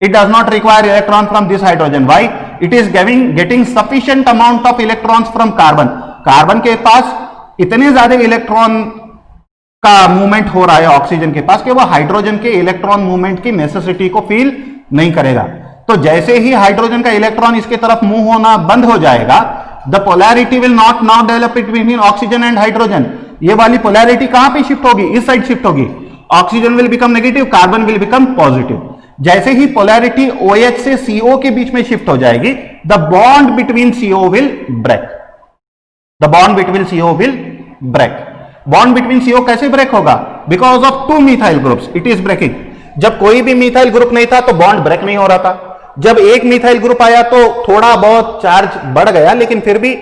it does not require electron from this hydrogen. Why? It is getting sufficient amount of electrons from carbon. Carbon के पास इतने ज्यादा इलेक्ट्रॉन का मूवमेंट हो रहा है ऑक्सीजन के पास कि वो हाइड्रोजन के इलेक्ट्रॉन मूवमेंट की नेसेसिटी को फील नहीं करेगा। तो जैसे ही हाइड्रोजन का इलेक्ट्रॉन इसके तरफ मूव होना बंद हो जाएगा, the polarity will not now develop between oxygen and hydrogen. ये वाली पोलैरिटी कहां पे शिफ्ट होगी? इस साइड शिफ्ट होगी। Oxygen will become negative, carbon will become positive. जैसे ही पोलैरिटी OH से CO के बीच में शिफ्ट हो जाएगी, the bond between CO will break. The bond between CO will break. Bond between CO कैसे ब्रेक होगा? Because of two methyl groups it is breaking. जब कोई भी मिथाइल ग्रुप नहीं था तो बॉन्ड ब्रेक नहीं हो रहा था। जब एक मिथाइल ग्रुप आया तो थोड़ा बहुत चार्ज बढ़ गया, लेकिन फिर भी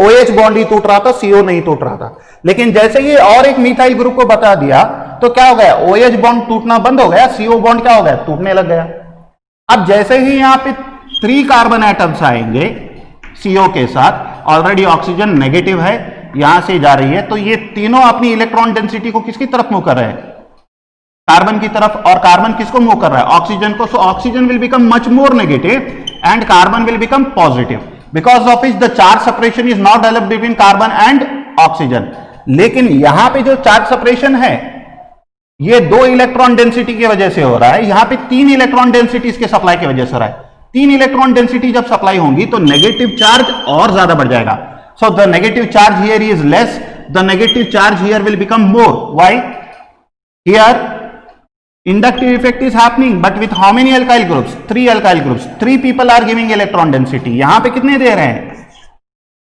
OH बॉन्ड ही टूट रहा था, CO नहीं टूट रहा था। लेकिन जैसे ही और एक मिथाइल ग्रुप को बता दिया तो क्या हो गया? OH बॉन्ड टूटना बंद हो गया, CO बॉन्ड क्या हो गया? टूटने लग गया। अब जैसे ही यहां पे 3 कार्बन एटम्स आएंगे CO के साथ, ऑलरेडी ऑक्सीजन नेगेटिव है, यहां से जा रही है, तो ये तीनों अपनी इलेक्ट्रॉन डेंसिटी को किसकी तरफ मूव कर रहे हैं? कार्बन की तरफ। और कार्बन किसको मूव कर रहा है? ऑक्सीजन को। So oxygen will become much more negative and carbon will become positive, because of each the charge separation is not developed between carbon and oxygen. लेकिन यहां पे जो चार्ज सेपरेशन है ये 2 इलेक्ट्रॉन डेंसिटी की वजह से हो रहा है, यहां पे 3 इलेक्ट्रॉन डेंसिटी के सप्लाई की वजह से हो रहा है। 3 इलेक्ट्रॉन डेंसिटी जब सप्लाई होंगी तो नेगेटिव चार्ज और ज्यादा बढ़ जाएगा। So the negative charge here is less, the negative charge here will become more. Why? Here inductive effect is happening, but with how many alkyl groups? 3 alkyl groups. 3 people are giving electron density. यहां पे कितने दे रहे हैं?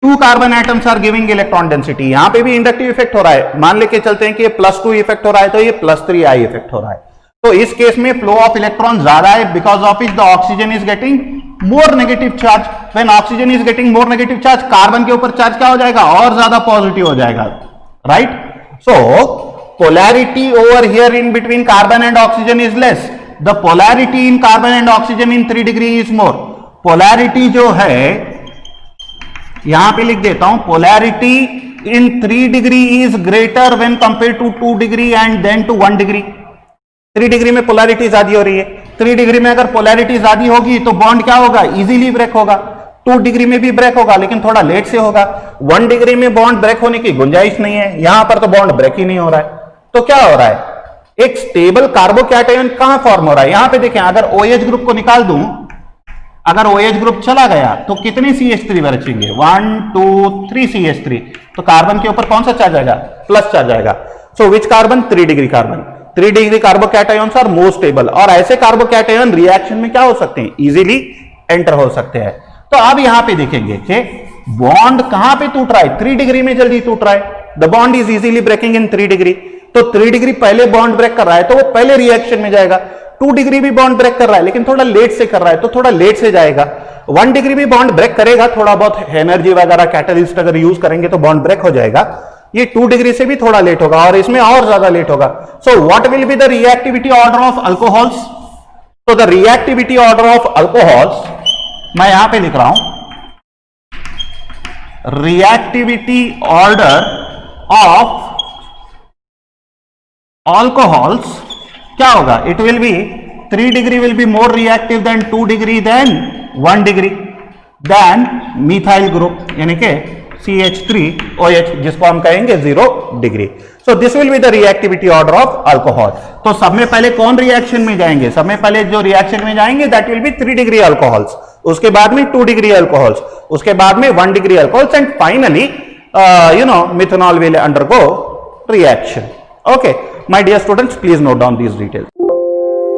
2 carbon atoms are giving electron density. यहां पे भी inductive effect हो रहा है। मान लेके चलते हैं कि ये +2 इफेक्ट हो रहा है तो ये +3I इफेक्ट हो रहा है। तो इस केस में फ्लो ऑफ इलेक्ट्रॉन ज्यादा है, because of it the oxygen is getting more negative charge. When oxygen is getting more negative charge, carbon के ऊपर चार्ज क्या हो जाएगा? और ज्यादा पॉजिटिव हो जाएगा, right? So polarity over here in between carbon and oxygen is less, the polarity in carbon and oxygen in 3 degree is more. Polarity जो है यहां पे लिख देता हूं, polarity in 3 degree is greater when compare to 2 degree and then to 1 degree. 3 degree में polarity ज्यादा हो रही है। 3 डिग्री में अगर पोलैरिटी ज्यादा होगी तो बॉन्ड क्या होगा? इजीली ब्रेक होगा। 2 डिग्री में भी ब्रेक होगा, लेकिन थोड़ा लेट से होगा। 1 डिग्री में बॉन्ड ब्रेक होने की गुंजाइश नहीं है, यहां पर तो बॉन्ड ब्रेक ही नहीं हो रहा है। तो क्या हो रहा है? एक स्टेबल कार्बोकैटायन कहां फॉर्म हो रहा है? यहां पे देखें, अगर OH ग्रुप को निकाल दूं, अगर OH ग्रुप चला गया तो कितने CH3 बचेंगे? 1 2 3 CH3। तो कार्बन के ऊपर कौन सा चार्ज आएगा? प्लस चार्ज आएगा। So which carbon? 3 degree carbon. 3 degree carbocations are more stable. और ऐसे कार्बोकैटायन रिएक्शन में क्या हो सकते हैं? इजीली एंटर हो सकते हैं। तो अब यहां पे देखेंगे कि बॉन्ड कहां पे टूट रहा है? 3 डिग्री में जल्दी टूट रहा है। The bond is easily breaking in 3 degree. तो 3 डिग्री पहले बॉन्ड ब्रेक कर रहा है तो वो पहले रिएक्शन में जाएगा। 2 डिग्री भी बॉन्ड ब्रेक कर रहा है, लेकिन थोड़ा लेट से कर रहा है तो थोड़ा लेट से जाएगा। 1 डिग्री भी बॉन्ड ब्रेक करेगा, थोड़ा बहुत एनर्जी वगैरह कैटलिस्ट अगर यूज करेंगे तो बॉन्ड ब्रेक हो जाएगा। ये 2 डिग्री से भी थोड़ा लेट होगा और इसमें और ज्यादा लेट होगा। So what will be the reactivity order of alcohols? तो the reactivity order of alcohols मैं यहां पे लिख रहा हूं, रिएक्टिविटी ऑर्डर ऑफ अल्कोहल्स क्या होगा? It will be 3 degree will be more reactive than 2 degree than 1 degree than methyl group, यानी कि CH3OH, जिसको हम कहेंगे 0 degree. So this will be the reactivity order of alcohol. तो सब में पहले कौन रिएक्शन में जाएंगे? सब में पहले जो रिएक्शन में जाएंगे that will be 3 degree alcohols, उसके बाद में 2 डिग्री अल्कोहल्स, उसके बाद में 1 degree alcohols, and finally methanol will undergo reaction. Okay, my dear students, please note down these details.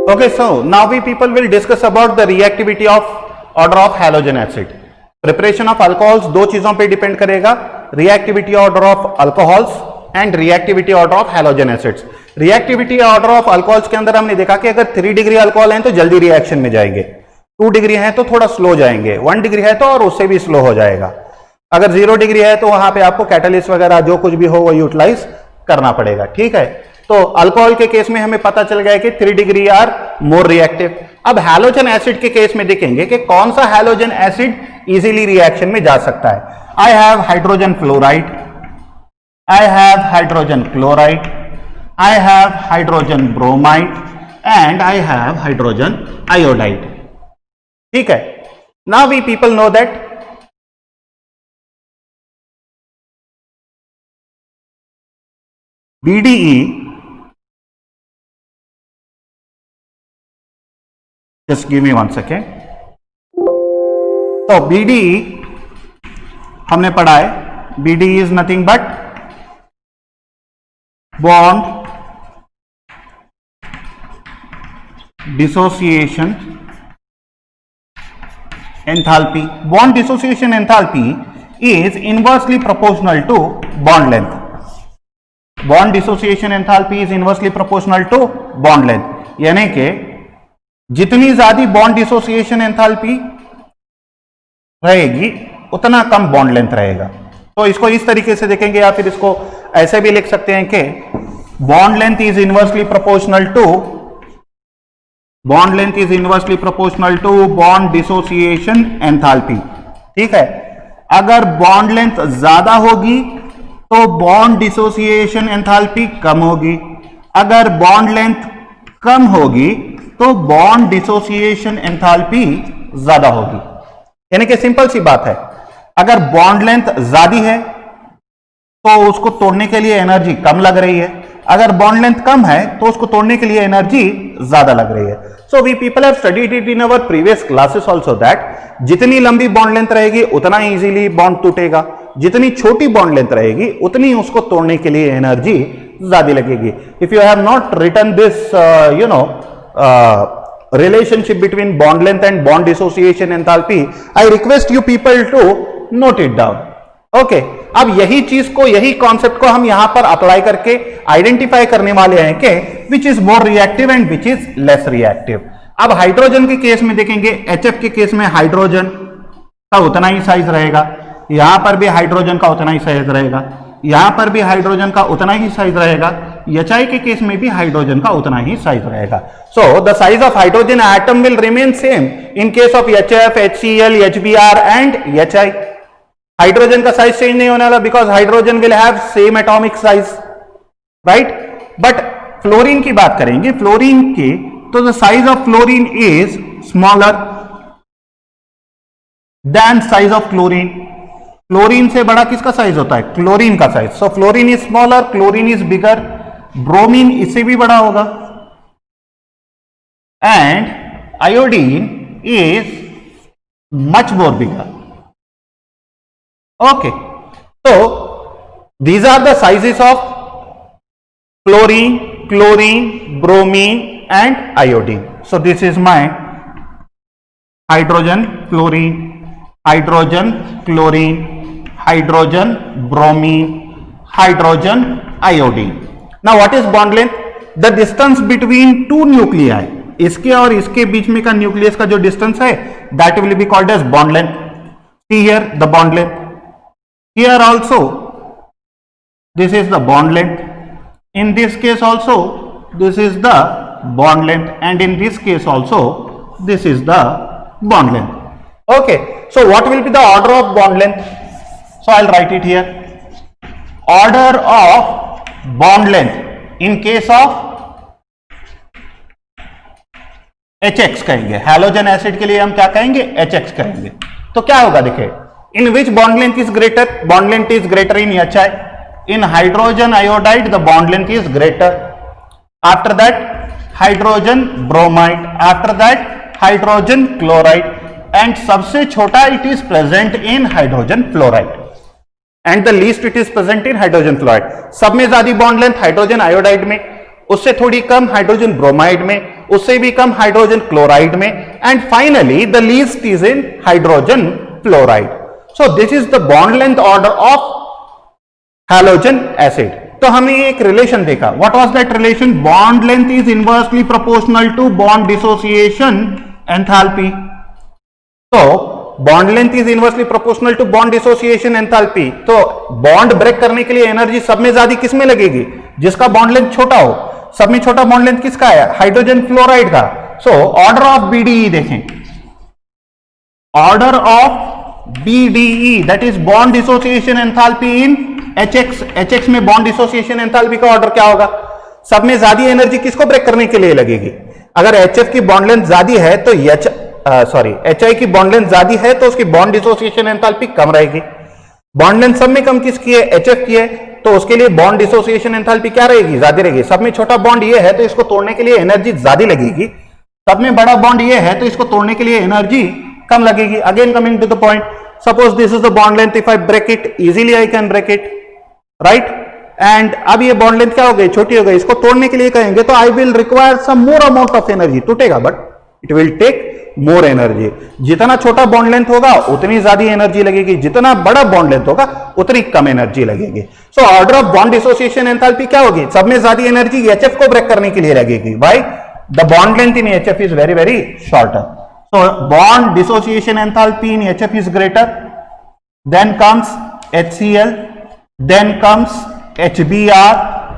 Okay, so now we people will discuss about the reactivity of order of halogen acid. Preparation of alcohols दो चीजों पे depend करेगा, reactivity order of alcohols and reactivity order of halogen acids. Reactivity order of alcohols के अंदर हमने देखा कि अगर 3 डिग्री अल्कोहल है तो जल्दी रिएक्शन में जाएंगे, 2 डिग्री है तो थोड़ा स्लो जाएंगे, 1 डिग्री है तो और उससे भी स्लो हो जाएगा। अगर 0 डिग्री है तो वहां पे आपको कैटलिस्ट वगैरह जो कुछ भी हो वो यूटिलाइज करना पड़ेगा, ठीक है। तो अल्कोहल के केस में हमें पता चल गया कि 3 डिग्री आर मोर रिएक्टिव। अब हैलोजन एसिड के केस में देखेंगे कि कौन सा हैलोजन एसिड इजीली रिएक्शन में जा सकता है। I have hydrogen fluoride, I have hydrogen chloride, I have hydrogen bromide and I have hydrogen iodide, ठीक है। Now we people know that BDE, just give me one second. So BDE हमने पढ़ा है BD is nothing but bond dissociation enthalpy. Bond dissociation enthalpy is inversely proportional to bond length. Bond dissociation enthalpy is inversely proportional to bond length. यानी कि जितनी ज्यादा bond dissociation enthalpy रहेगी उतना कम bond length रहेगा. तो इसको इस तरीके से देखेंगे या फिर इसको ऐसे भी लिख सकते हैं कि bond length is inversely proportional to bond dissociation enthalpy. ठीक है, अगर बॉन्ड लेंथ ज्यादा होगी तो बॉन्ड डिसोसिएशन एंथैल्पी कम होगी, अगर बॉन्ड लेंथ कम होगी तो बॉन्ड डिसोसिएशन एंथैल्पी ज्यादा होगी. यानी कि सिंपल सी बात है, अगर बॉन्ड लेंथ ज्यादा है तो उसको तोड़ने के लिए एनर्जी कम लग रही है, अगर बॉन्ड लेंथ कम है तो उसको तोड़ने के लिए एनर्जी ज्यादा लग रही है. So we people have studied it in our previous classes also that जितनी लंबी बॉन्ड लेंथ रहेगी उतना इजीली बॉन्ड टूटेगा, जितनी छोटी बॉन्ड लेंथ रहेगी उतनी उसको तोड़ने के लिए एनर्जी ज्यादा लगेगी. If you have not written this relationship between bond length and bond dissociation enthalpy, I request you people to note it down. Okay, अब यही चीज को, यही कॉन्सेप्ट को हम यहां पर अप्लाई करके आइडेंटिफाई करने वाले हैं कि which is more reactive and which is less reactive. अब हाइड्रोजन के केस में देखेंगे, HF के केस में हाइड्रोजन का उतना ही साइज रहेगा, यहां पर भी हाइड्रोजन का उतना ही साइज रहेगा, यहां पर भी हाइड्रोजन का उतना ही साइज रहेगा, HI के केस में भी हाइड्रोजन का उतना ही साइज रहेगा. So the size of hydrogen atom will remain same in case of HF, HCl, HBr and HI. Hydrogen का साइज चेंज नहीं होने वाला because hydrogen will have same atomic size, right. But fluorine की बात करेंगे, fluorine की, तो the size of fluorine is smaller than size of chlorine. Chlorine से बड़ा किसका साइज होता है? क्लोरीन का size. So fluorine is smaller, chlorine is bigger, bromine इससे भी बड़ा होगा and iodine is much more bigger. Okay, so these are the sizes of chlorine, chlorine, bromine and iodine. So this is my hydrogen, chlorine, hydrogen, chlorine, hydrogen, bromine, hydrogen, iodine. Now what is bond length? The distance between two nuclei. इसके और इसके बीच में का nucleus का जो distance है that will be called as bond length. See here the bond length. Here also this is the bond length, in this case also this is the bond length, and in this case also this is the bond length. Okay, so what will be the order of bond length? So I'll write it here. Order of bond length in case of HX कहेंगे, halogen acid के लिए हम क्या कहेंगे? HX कहेंगे. तो क्या होगा देखिए, in which bond length is greater? Bond length is greater in HI. In hydrogen iodide the bond length is greater. After that hydrogen bromide, after that hydrogen chloride, and सबसे छोटा it is present in hydrogen fluoride and the least it is present in hydrogen fluoride. सब में ज्यादा bond length hydrogen iodide में, उससे थोड़ी कम hydrogen bromide में, उससे भी कम हाइड्रोजन क्लोराइड में, and finally the least is in hydrogen fluoride. So this is the bond length order of halogen acid. तो हमने एक रिलेशन देखा. What was that relation? Bond length is inversely proportional to bond dissociation enthalpy. तो bond length is inversely proportional to bond dissociation enthalpy. तो bond break करने के लिए energy सब में ज्यादा किस में लगेगी? जिसका बॉन्ड लेंथ छोटा हो. सब में छोटा बॉन्ड लेंथ किसका है? हाइड्रोजन फ्लोराइड का. सो ऑर्डर ऑफ BDE देखें, order of BDE that is bond dissociation enthalpy in HX. HX में bond dissociation enthalpy का ऑर्डर क्या होगा? सब में ज्यादा एनर्जी किसको ब्रेक करने के लिए लगेगी? अगर HF की बॉन्ड लेंथ ज्यादा है तो HI की बॉन्ड लेंथ ज्यादा है तो उसकी बॉन्ड डिसोसिएशन एंथैल्पी कम रहेगी. बॉन्ड लेंथ सब में कम किसकी है? HF की है, तो उसके लिए बॉन्ड डिसोसिएशन एंथैल्पी क्या रहेगी? ज्यादा रहेगी. सब में छोटा बॉन्ड ये है तो इसको तोड़ने के लिए एनर्जी ज्यादा लगेगी. सब में बड़ा बॉन्ड ये है तो इसको तोड़ने के लिए एनर्जी कम लगेगी. Again coming to the point, Suppose this is the bond length. If I break it, easily I can break it, right? And अब ये bond length क्या हो गई, छोटी हो गई. इसको तोड़ने के लिए कहेंगे तो I will require some more amount of energy. टूटेगा, but it will take more energy. जितना छोटा bond length होगा उतनी ज्यादा एनर्जी लगेगी, जितना बड़ा bond length होगा उतनी कम एनर्जी लगेगी. So order of bond dissociation enthalpy क्या होगी, सब में ज्यादा एनर्जी HF को ब्रेक करने के लिए लगेगी. Why? The bond length in HF is very very shorter. So bond dissociation enthalpy in HF is greater. Then comes HCl, then comes HBr,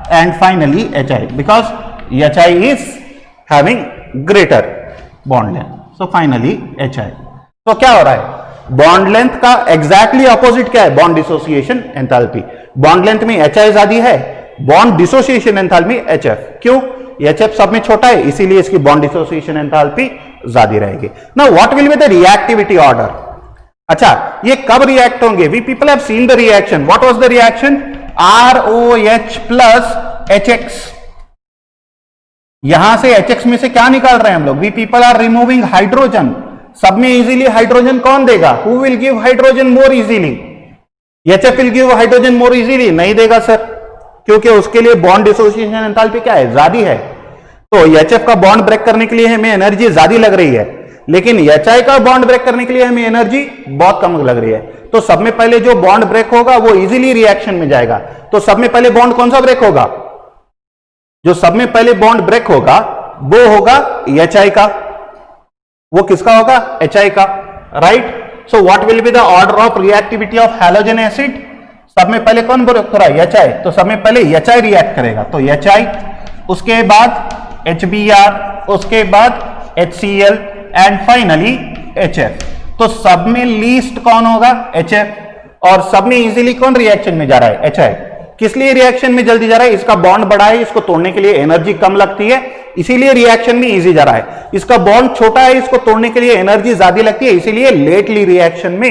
and finally HI, because HI is having greater bond length. So finally HI. So क्या हो रहा है, bond length का exactly opposite क्या है, bond dissociation enthalpy. Bond length में HI ज्यादा है, बॉन्ड डिसोसिएशन एंथैल्पी HF. क्यों, HF सब में छोटा है, इसीलिए इसकी बॉन्ड डिसोसिएशन एंथैल्पी ज्यादा रहेगी. Now what will be the reactivity order. अच्छा, ये कब रिएक्ट होंगे, we people have seen the reaction. What was the reaction, ROH plus HX. यहां से HX में से क्या निकाल रहे हैं हम लोग, we people are removing hydrogen. सब में इजीली हाइड्रोजन कौन देगा, who will give hydrogen more easily, HF will give hydrogen more easily. नहीं देगा सर, क्योंकि उसके लिए बॉन्ड डिसोसिएशन एंथैल्पी क्या है, ज्यादा है. तो HF का बॉन्ड ब्रेक करने के लिए हमें एनर्जी ज्यादा लग रही है, लेकिन HI का बॉन्ड ब्रेक करने के लिए हमें एनर्जी बहुत कम लग रही है. तो सब में पहले जो बॉन्ड ब्रेक होगा वो इजीली रिएक्शन में जाएगा. तो सब में पहले बॉन्ड कौन सा ब्रेक होगा, जो सब में पहले बॉन्ड ब्रेक होगा वो होगा HI का. वो किसका होगा, HI का, right. So what will be the order of reactivity of halogen acid. सब में पहले कौन ब्रेक हो रहा है, HI. तो सब में पहले HI रिएक्ट करेगा, तो HI, उसके बाद HBr, उसके बाद HCl, एंड फाइनली HF. तो सब में लीस्ट कौन होगा, HF. और सब में इजीली कौन रिएक्शन में जा रहा है, HI. किस लिए रिएक्शन में जल्दी जा रहा है, इसका बॉन्ड बड़ा है, इसको तोड़ने के लिए एनर्जी कम लगती है, इसीलिए रिएक्शन में इजी जा रहा है. इसका बॉन्ड छोटा है, इसको तोड़ने के लिए एनर्जी ज्यादा लगती है, इसीलिए लेटली रिएक्शन में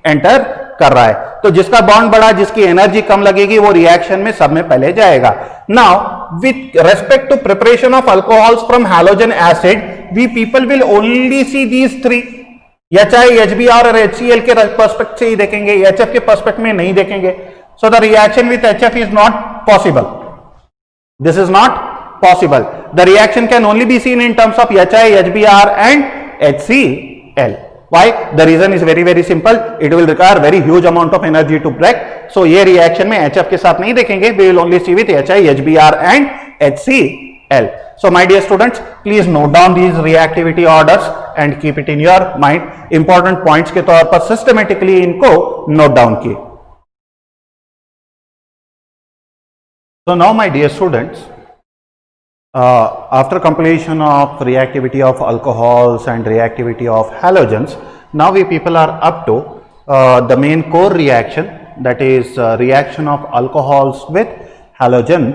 एंटर कर रहा है. तो जिसका बॉन्ड बड़ा, जिसकी एनर्जी कम लगेगी, वो रिएक्शन में सब में पहले जाएगा. Now with respect to preparation of alcohols from halogen acid, we people will only see these three. HI, HBr और HCl के पर्सपेक्ट से ही देखेंगे, HF के पर्सपेक्ट में नहीं देखेंगे. So the reaction with HF is not possible. This is not possible. The reaction can only be seen in terms of HI, HBr and HCl. Why? The reason is very very simple. It will require very huge amount of energy to break. So ये reaction में HF के साथ नहीं देखेंगे. We will only see with HI, HBr and HCl. So my dear students, please note down these reactivity orders and keep it in your mind. Important points के तौर पर systematically इनको note down किए. So now my dear students, after completion of reactivity of alcohols and reactivity of halogens, now we people are up to the main core reaction, that is reaction of alcohols with halogen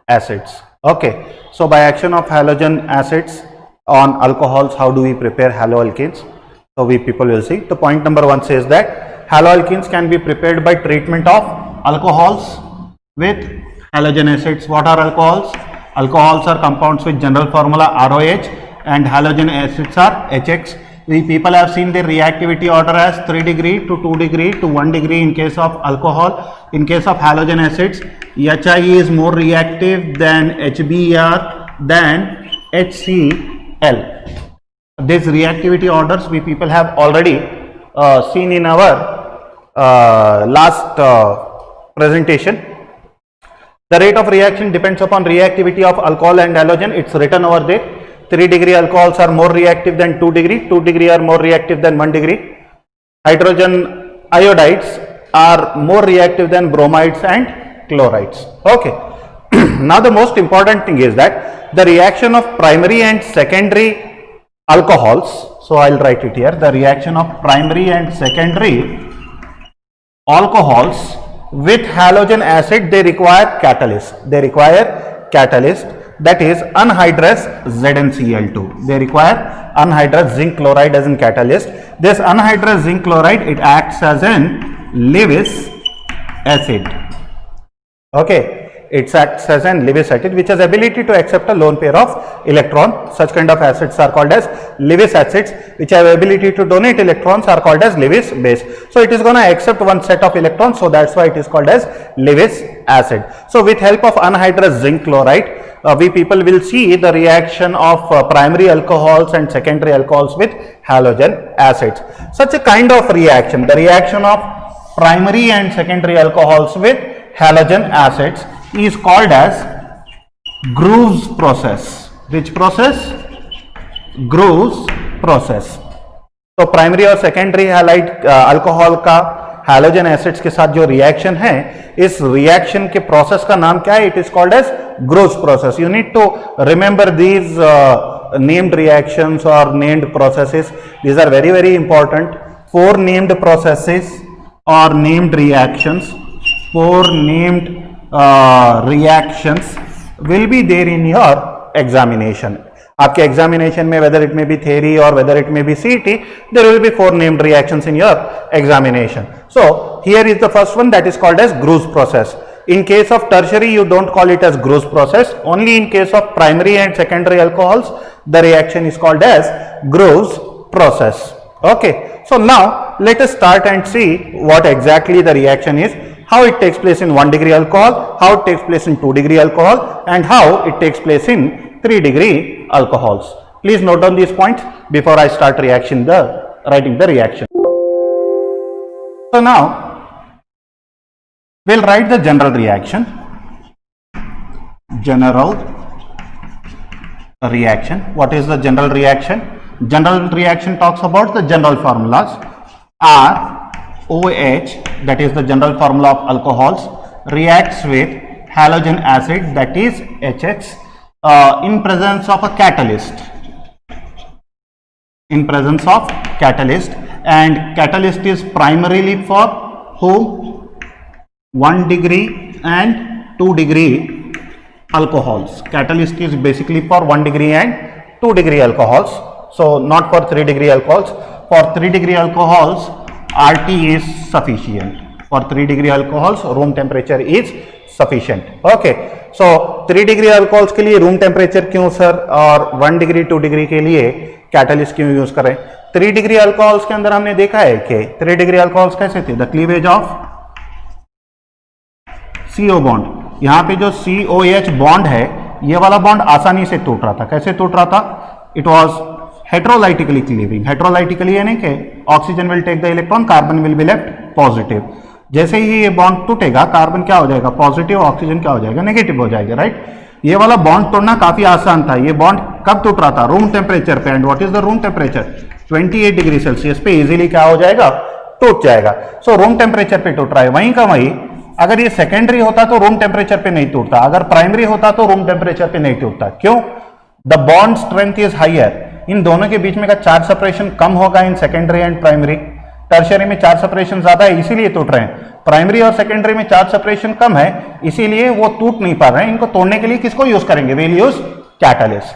acids. Okay, so by action of halogen acids on alcohols, how do we prepare haloalkanes? So we people will see. The point number 1 says that haloalkanes can be prepared by treatment of alcohols with halogen acids. What are alcohols? Alcohols are compounds with general formula ROH, and halogen acids are HX. We people have seen their reactivity order as 3 degree to 2 degree to 1 degree in case of alcohol. In case of halogen acids, HI is more reactive than HBr than HCl. These reactivity orders we people have already seen in our last presentation. The rate of reaction depends upon reactivity of alcohol and halogen. It's written over there. 3 degree alcohols are more reactive than 2 degree. 2 degree are more reactive than 1 degree. Hydrogen iodides are more reactive than bromides and chlorides. Okay. Now the most important thing is that the reaction of primary and secondary alcohols. So I'll write it here. The reaction of primary and secondary alcohols with halogen acid, they require catalyst. They require catalyst, that is anhydrous ZnCl2. They require anhydrous zinc chloride as a catalyst. This anhydrous zinc chloride, it acts as an Lewis acid. Okay, it acts as an Lewis acid which has ability to accept a lone pair of electron. Such kind of acids are called as Lewis acids which have ability to donate electrons are called as Lewis base. So it is going to accept one set of electrons, so that's why it is called as Lewis acid. So with help of anhydrous zinc chloride, we people will see the reaction of primary alcohols and secondary alcohols with halogen acids. Such a kind of reaction, the reaction of primary and secondary alcohols with halogen acids, is called as Groves process. Which process? Groves process. तो primary और secondary halide alcohol का halogen acids के साथ जो reaction है, इस reaction के process का नाम क्या है? It is called as Groves process. You need to remember these named reactions or named processes. These are very very important. 4 named processes or named reactions, 4 named reactions will be there in your examination. आपके examination में whether it may be theory or whether it may be CET, there will be 4 named reactions in your examination. So here is the first one, that is called as Groves process. In case of tertiary, you don't call it as Groves process. Only in case of primary and secondary alcohols, the reaction is called as Groves process. Okay. So now let us start and see what exactly the reaction is, how it takes place in 1 degree alcohol, how it takes place in 2 degree alcohol, and how it takes place in 3 degree alcohols. Please note down these points before I start writing the reaction. So now we'll write the general reaction. General reaction. What is the general reaction? General reaction talks about the general formulas. ROH, that is the general formula of alcohols, reacts with halogen acid, that is HX, in presence of a catalyst. In presence of catalyst, and catalyst is primarily for whom? 1 degree and 2 degree alcohols. Catalyst is basically for 1 degree and 2 degree alcohols. So not for 3 degree alcohols. For 3 degree alcohols, RT is sufficient. For 3 degree alcohols, room temperature is sufficient. Okay. So 3 degree alcohols के लिए room temperature क्यों sir, और 1 degree 2 degree के लिए catalyst क्यों use करें? 3 degree alcohols के अंदर हमने देखा है कि 3 degree alcohols कैसे थे? The cleavage of CO bond, यहाँ पे जो COH बॉन्ड है, ये वाला बॉन्ड आसानी से टूट रहा था. कैसे टूट रहा था? It was heterolytically cleaving. Heterolytically यानी कि oxygen will take the electron, carbon will be left positive. जैसे ही ये बॉन्ड टूटेगा, कार्बन क्या हो जाएगा? पॉजिटिव, ऑक्सीजन क्या हो जाएगा? नेगेटिव हो जाएगा. राइट. ये वाला बॉन्ड तोड़ना काफी आसान था. ये बॉन्ड कब टूट रहा था? रूम टेम्परेचर पे. And what is the room temperature? 28 degree Celsius पे इजीली क्या हो जाएगा? टूट जाएगा. सो रूम टेम्परेचर पे टूट रहा है. वहीं का वहीं अगर ये सेकेंडरी होता तो रूम टेम्परेचर पे नहीं टूटता, अगर प्राइमरी होता तो रूम टेम्परेचर पे नहीं टूटता. क्यों? The bond strength is higher. इन दोनों के बीच में का चार्ज सेपरेशन कम होगा in secondary and primary. Tertiary में चार्ज सेपरेशन ज्यादा है, इसीलिए टूट रहे हैं. प्राइमरी और सेकेंडरी में चार्ज सेपरेशन कम है, इसीलिए वो टूट नहीं पा रहे हैं. इनको तोड़ने के लिए किसको यूज करेंगे? Will use catalyst.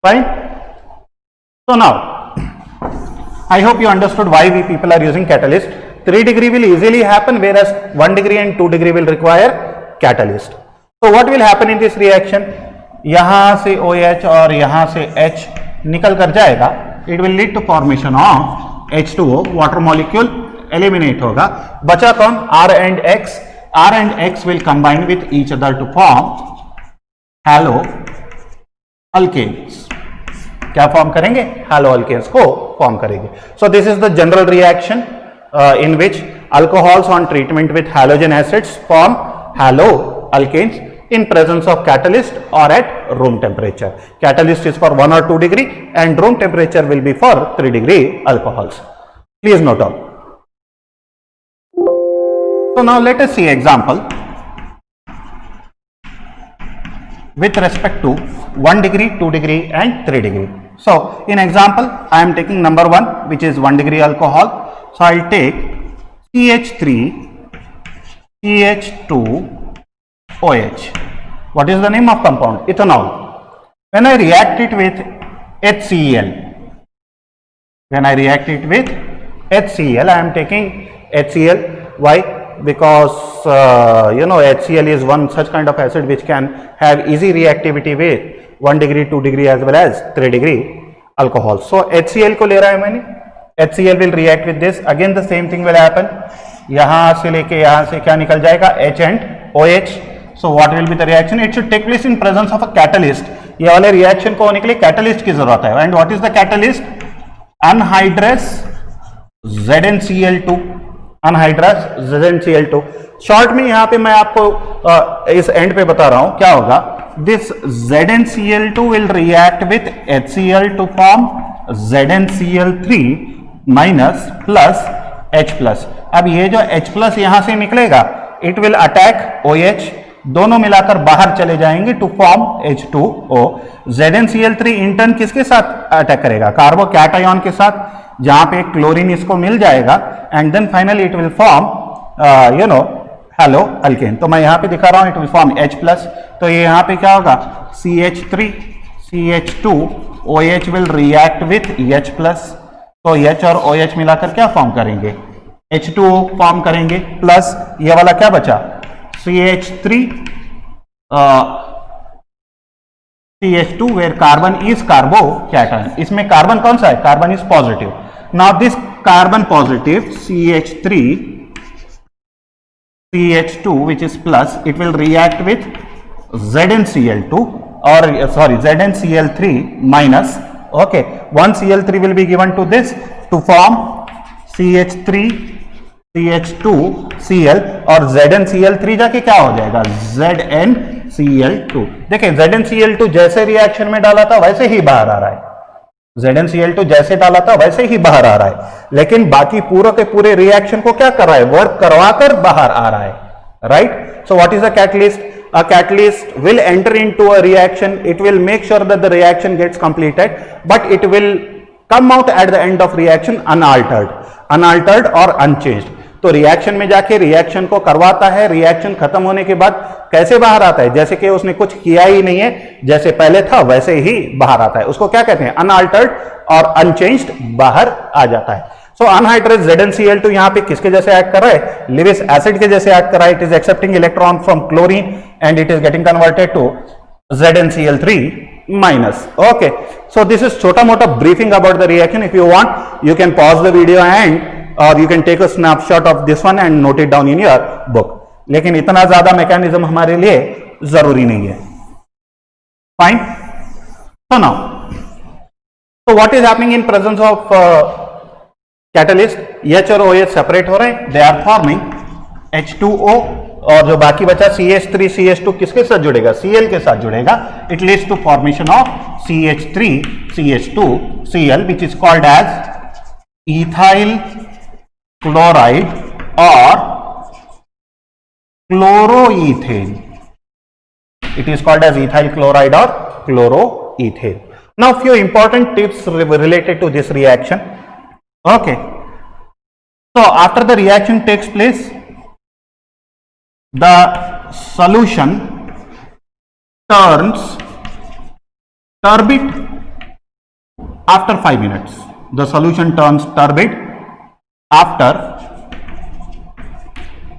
Fine. So now I hope you understood why we people are using catalyst. 3 degree will easily happen, whereas 1 degree and 2 degree will require catalyst. So what will happen in this reaction? यहां से OH और यहां से H निकल कर जाएगा. It will lead to formation of H2O. Water molecule eliminate होगा. बचा कौन? R and X. R and X will combine with each other to form halo alkanes. क्या फॉर्म करेंगे? halo alkanes को फॉर्म करेंगे. So this is the general reaction in which alcohols on treatment with halogen acids form halo alkanes in presence of catalyst or at room temperature. Catalyst is for 1 or 2 degree and room temperature will be for 3 degree alcohols. Please note down. So now let us see example with respect to 1 degree, 2 degree and 3 degree. So in example I am taking number 1, which is 1 degree alcohol. So I'll take CH3 CH2OH. What is the name of compound? Ethanol. When I react it with HCl, I am taking HCl. Why? because HCl is one such kind of acid which can have easy reactivity with 1 degree, 2 degree as well as 3 degree alcohol. So HCl को ले रहा है मैंने, HCl will react with this, again the same thing will happen. यहाँ से लेके यहाँ से क्या निकल जाएगा, H and OH. So what will be the reaction? It should take place in presence of a catalyst. ये वाले रिएक्शन को होने के लिए कैटलिस्ट की जरूरत है. And what is the catalyst? Anhydrous ZnCl2. Anhydrous ZnCl2. Short में यहां पे मैं आपको इस एंड पे बता रहा हूं क्या होगा. This ZnCl2 will react with HCl to form ZnCl3 minus plus H plus. अब ये जो H प्लस यहां से निकलेगा, इट विल अटैक OH, दोनों मिलाकर बाहर चले जाएंगे to form H2O. ZnCl3 in turn किसके साथ अटैक करेगा? कार्बो कैटायन के साथ, जहां पे क्लोरीन इसको मिल जाएगा and then finally it will form halo alkane. तो मैं यहां पे दिखा रहा हूं, it will form H plus. तो ये यहां पे क्या होगा, CH3 CH2 OH will react with H plus. तो H और OH मिलाकर क्या फॉर्म करेंगे, H2O फॉर्म करेंगे. प्लस ये वाला क्या बचा, CH3 CH2 where carbon is carbocation. इसमें कार्बन कौन सा है, carbon is positive. Now this carbon positive CH3 CH2 which is plus, it will react with ZnCl2 or ZnCl3 minus. Okay, one Cl3 will be given to this to form CH3 CH2 Cl और ZnCl3 जाके क्या हो जाएगा, ZnCl2. देखिए ZnCl2 जैसे reaction में डाला था वैसे ही बाहर आ रहा है. ZnCl2 जैसे डाला था वैसे ही बाहर आ रहा है, लेकिन बाकी पूरे के पूरे रिएक्शन को क्या कर रहा है, वर्क करवाकर बाहर आ रहा है. Right. So what is a catalyst? A catalyst will enter into a reaction. It will make sure that the reaction gets completed, but it will come out at the end of reaction unaltered or unchanged. तो reaction में जाके reaction को करवाता है, reaction खत्म होने के बाद कैसे बाहर आता है, जैसे कि उसने कुछ किया ही नहीं है, जैसे पहले था वैसे ही बाहर आता है. उसको क्या कहते हैं, अनअल्टर्ड और अनचेंज्ड बाहर आ जाता है. सो अनहाइड्रस ZnCl2 यहाँ पे किसके जैसे एक्ट कर रहा है, लिविस एसिड के जैसे एक्ट कर रहा है. It is accepting electron from chlorine and it is getting converted to ZnCl3 minus. Okay, so this is छोटा मोटा briefing about the reaction. If you want, you can pause the video and or you can take a snapshot of this one and note it down in your book. लेकिन इतना ज्यादा mechanism हमारे लिए जरूरी नहीं है. Fine. So now, so what is happening in presence of catalyst? H और OH separate हो रहे हैं, they are forming H2O, और जो बाकी बचा CH3 CH2 किसके साथ जुड़ेगा, Cl के साथ जुड़ेगा. It leads to formation of CH3 CH2 Cl which is called as ethyl chloride or chloroethane. It is called as ethyl chloride or chloroethane. Now few important tips related to this reaction. Okay, so after the reaction takes place, the solution turns turbid after 5 minutes. The solution turns turbid after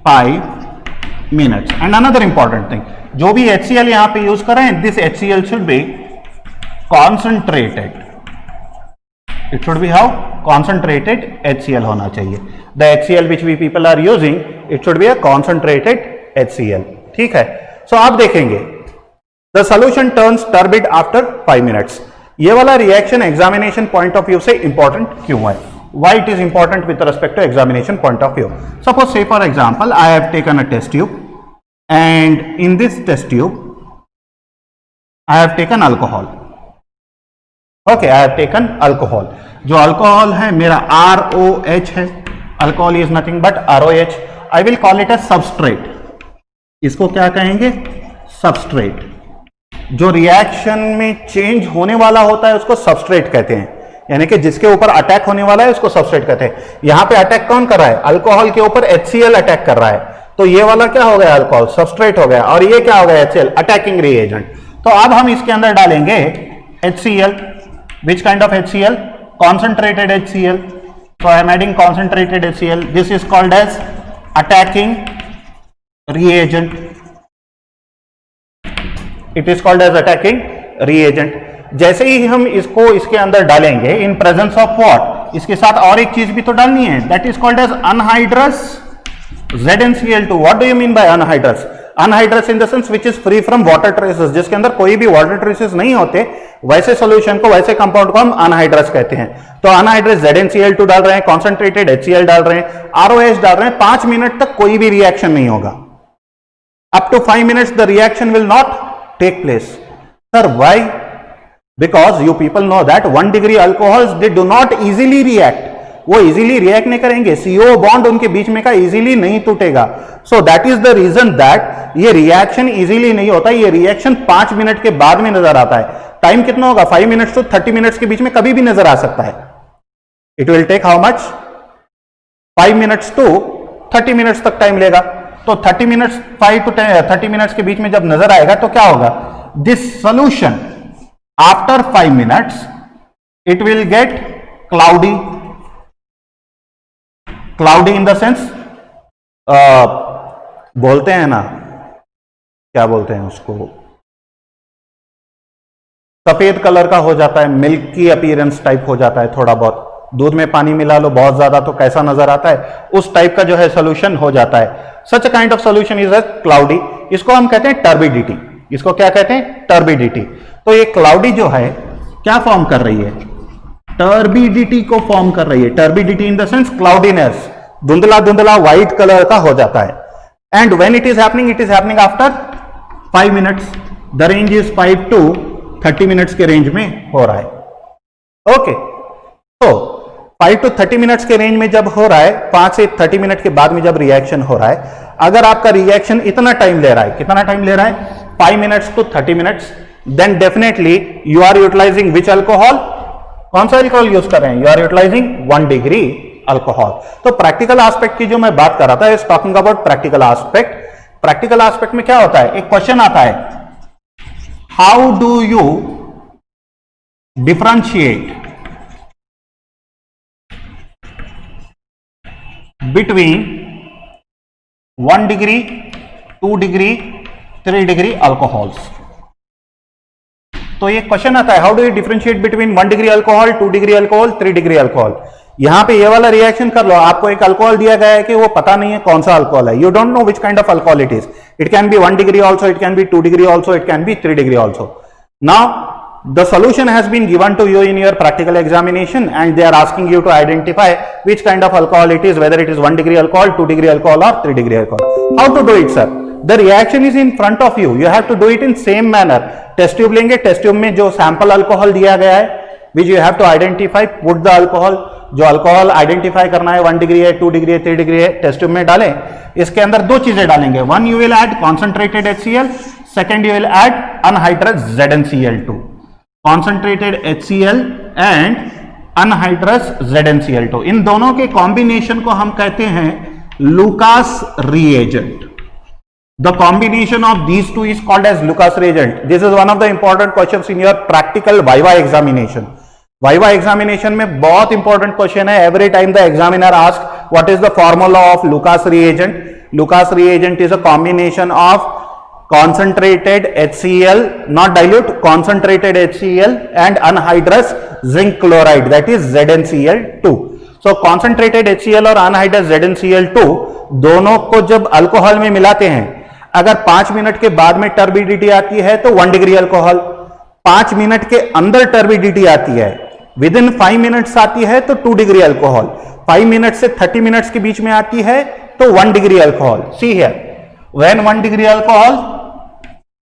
5 minutes. And another important thing, जो भी HCl यहाँ पे use कर रहे हैं, this HCl should be concentrated. It should be how? Concentrated HCl होना चाहिए. The HCl which we people are using, it should be a concentrated HCl. ठीक है. So आप देखेंगे the solution turns turbid after 5 minutes. ये वाला reaction examination point of view से important क्यों है? Why it is important with respect to examination point of view? Suppose, say for example, I have taken a test tube, and in this test tube I have taken alcohol. Okay, I have taken alcohol. जो alcohol है मेरा ROH है. Alcohol is nothing but ROH. I will call it as substrate. इसको क्या कहेंगे? Substrate. जो reaction में change होने वाला होता है उसको सबस्ट्रेट कहते हैं, यानी कि जिसके ऊपर अटैक होने वाला है उसको सबस्ट्रेट कहते हैं. यहां पे अटैक कौन कर रहा है? अल्कोहल के ऊपर HCl अटैक कर रहा है. तो ये वाला क्या हो गया? अल्कोहल सबस्ट्रेट हो गया. और ये क्या हो गया? HCl attacking reagent. तो अब हम इसके अंदर डालेंगे HCl. Which kind of HCl? Concentrated HCl. So I am adding concentrated HCl. This is called as attacking reagent. It is called as attacking reagent. जैसे ही हम इसको इसके अंदर डालेंगे इन प्रेजेंस ऑफ व्हाट, इसके साथ और एक चीज भी तो डालनी है, that is called as anhydrous ZnCl2. What do you mean by anhydrous? Anhydrous in the sense which is free from water traces, जिसके अंदर कोई भी वाटर ट्रेसेस नहीं होते, वैसे सॉल्यूशन को, वैसे कंपाउंड को हम अनहाइड्रस कहते हैं. तो अनहाइड्रस ZnCl2 डाल रहे हैं, कॉन्सेंट्रेटेड HCl डाल रहे हैं, ROH डाल रहे हैं, 5 मिनट तक कोई भी रिएक्शन नहीं होगा. Up to 5 minutes the reaction will not take place. Sir why? Because you people know that 1 degree alcohols they do not easily react. वो इजीली रिएक्ट नहीं करेंगे, CO बॉन्ड उनके बीच में का इजीली नहीं टूटेगा. So that is the reason that ये reaction easily नहीं होता. ये रिएक्शन 5 मिनट के बाद में नजर आता है. टाइम कितना होगा? 5 मिनट्स टू 30 मिनट्स के बीच में कभी भी नजर आ सकता है. It will take how much? 5 minutes to 30 minutes तक टाइम लेगा. तो 30 मिनट्स 5 to 30 मिनट्स के बीच में जब नजर आएगा तो क्या होगा? This solution after 5 minutes it will get cloudy. Cloudy in the sense बोलते हैं ना, क्या बोलते हैं उसको, सफेद कलर का हो जाता है, मिल्की अपीयरेंस टाइप हो जाता है. थोड़ा बहुत दूध में पानी मिला लो बहुत ज्यादा तो कैसा नजर आता है, उस टाइप का जो है सोल्यूशन हो जाता है. Such a kind of solution is a cloudy. इसको हम कहते हैं टर्बिडिटी. इसको क्या कहते हैं? टर्बिडिटी. तो ये क्लाउडी जो है क्या फॉर्म कर रही है? टर्बिडिटी को फॉर्म कर रही है. Turbidity in the sense cloudiness, धुंधला धुंधला व्हाइट कलर का हो जाता है. And when it is happening after 5 minutes. The range is 5 to 30 minutes के रेंज में हो रहा है. ओके, तो 5 to 30 मिनट्स के रेंज में जब हो रहा है, 5 से 30 मिनट के बाद में जब रिएक्शन हो रहा है, अगर आपका रिएक्शन इतना टाइम ले रहा है, कितना टाइम ले रहा है? 5 minutes to 30 minutes, then definitely you are utilising which alcohol? कौन सा अल्कोहल यूज कर रहे हैं? You are utilising 1 degree alcohol. तो प्रैक्टिकल एस्पेक्ट की जो मैं बात कर रहा था, is talking about practical aspect. Practical aspect में क्या होता है? एक क्वेश्चन आता है, how do you differentiate between 1 degree, 2 degree, 3 degree alcohols? तो ये क्वेश्चन आता है, how do you differentiate between 1 degree alcohol, 2 degree alcohol, 3 degree alcohol? यहां पे ये वाला रिएक्शन कर लो, आपको एक अल्कोहल दिया गया है कि वो पता नहीं है कौन सा अल्कोहल है. You don't know which kind of alcohol it is. It can be 1 degree also, it can be 2 degree also, it can be 3 degree also. Now the solution has been given to you in your practical examination and they are asking you to identify which kind of alcohol it is, whether it is 1 degree alcohol, 2 degree alcohol or 3 degree alcohol. How to do it, sir? The reaction is in front of you. You have to do it in same manner. Test tube लेंगे, test tube में जो sample alcohol दिया गया है, which you have to identify, put the alcohol. जो alcohol identify करना है 1 degree है, 2 डिग्री है, 3 डिग्री है, टेस्ट ट्यूब में डालें. इसके अंदर 2 चीजें डालेंगे. 1 you will add concentrated HCl, second you will add anhydrous ZnCl2. concentrated HCl and anhydrous ZnCl2, इन दोनों के कॉम्बिनेशन को हम कहते हैं Lucas reagent. The combination of these two is called as Lucas reagent. This is one of the important questions in your practical Viva examination. Viva examination में बहुत important question है. Every time the examiner asks what is the formula of Lucas reagent. Lucas reagent is a combination of concentrated HCl, not dilute, concentrated HCl and anhydrous zinc chloride, that is ZnCl2. So concentrated HCl और anhydrous ZnCl2 दोनों को जब alcohol में मिलाते हैं, अगर 5 minute के बाद में टर्बिडिटी आती है तो 1 डिग्री अल्कोहल, 5 मिनट के अंदर टर्बिडिटी आती है, विद इन 5 मिनट्स आती है तो 2 डिग्री अल्कोहल, 5 मिनट से 30 मिनट्स के बीच में आती है तो 1 degree alcohol. See here, when 1 degree alcohol,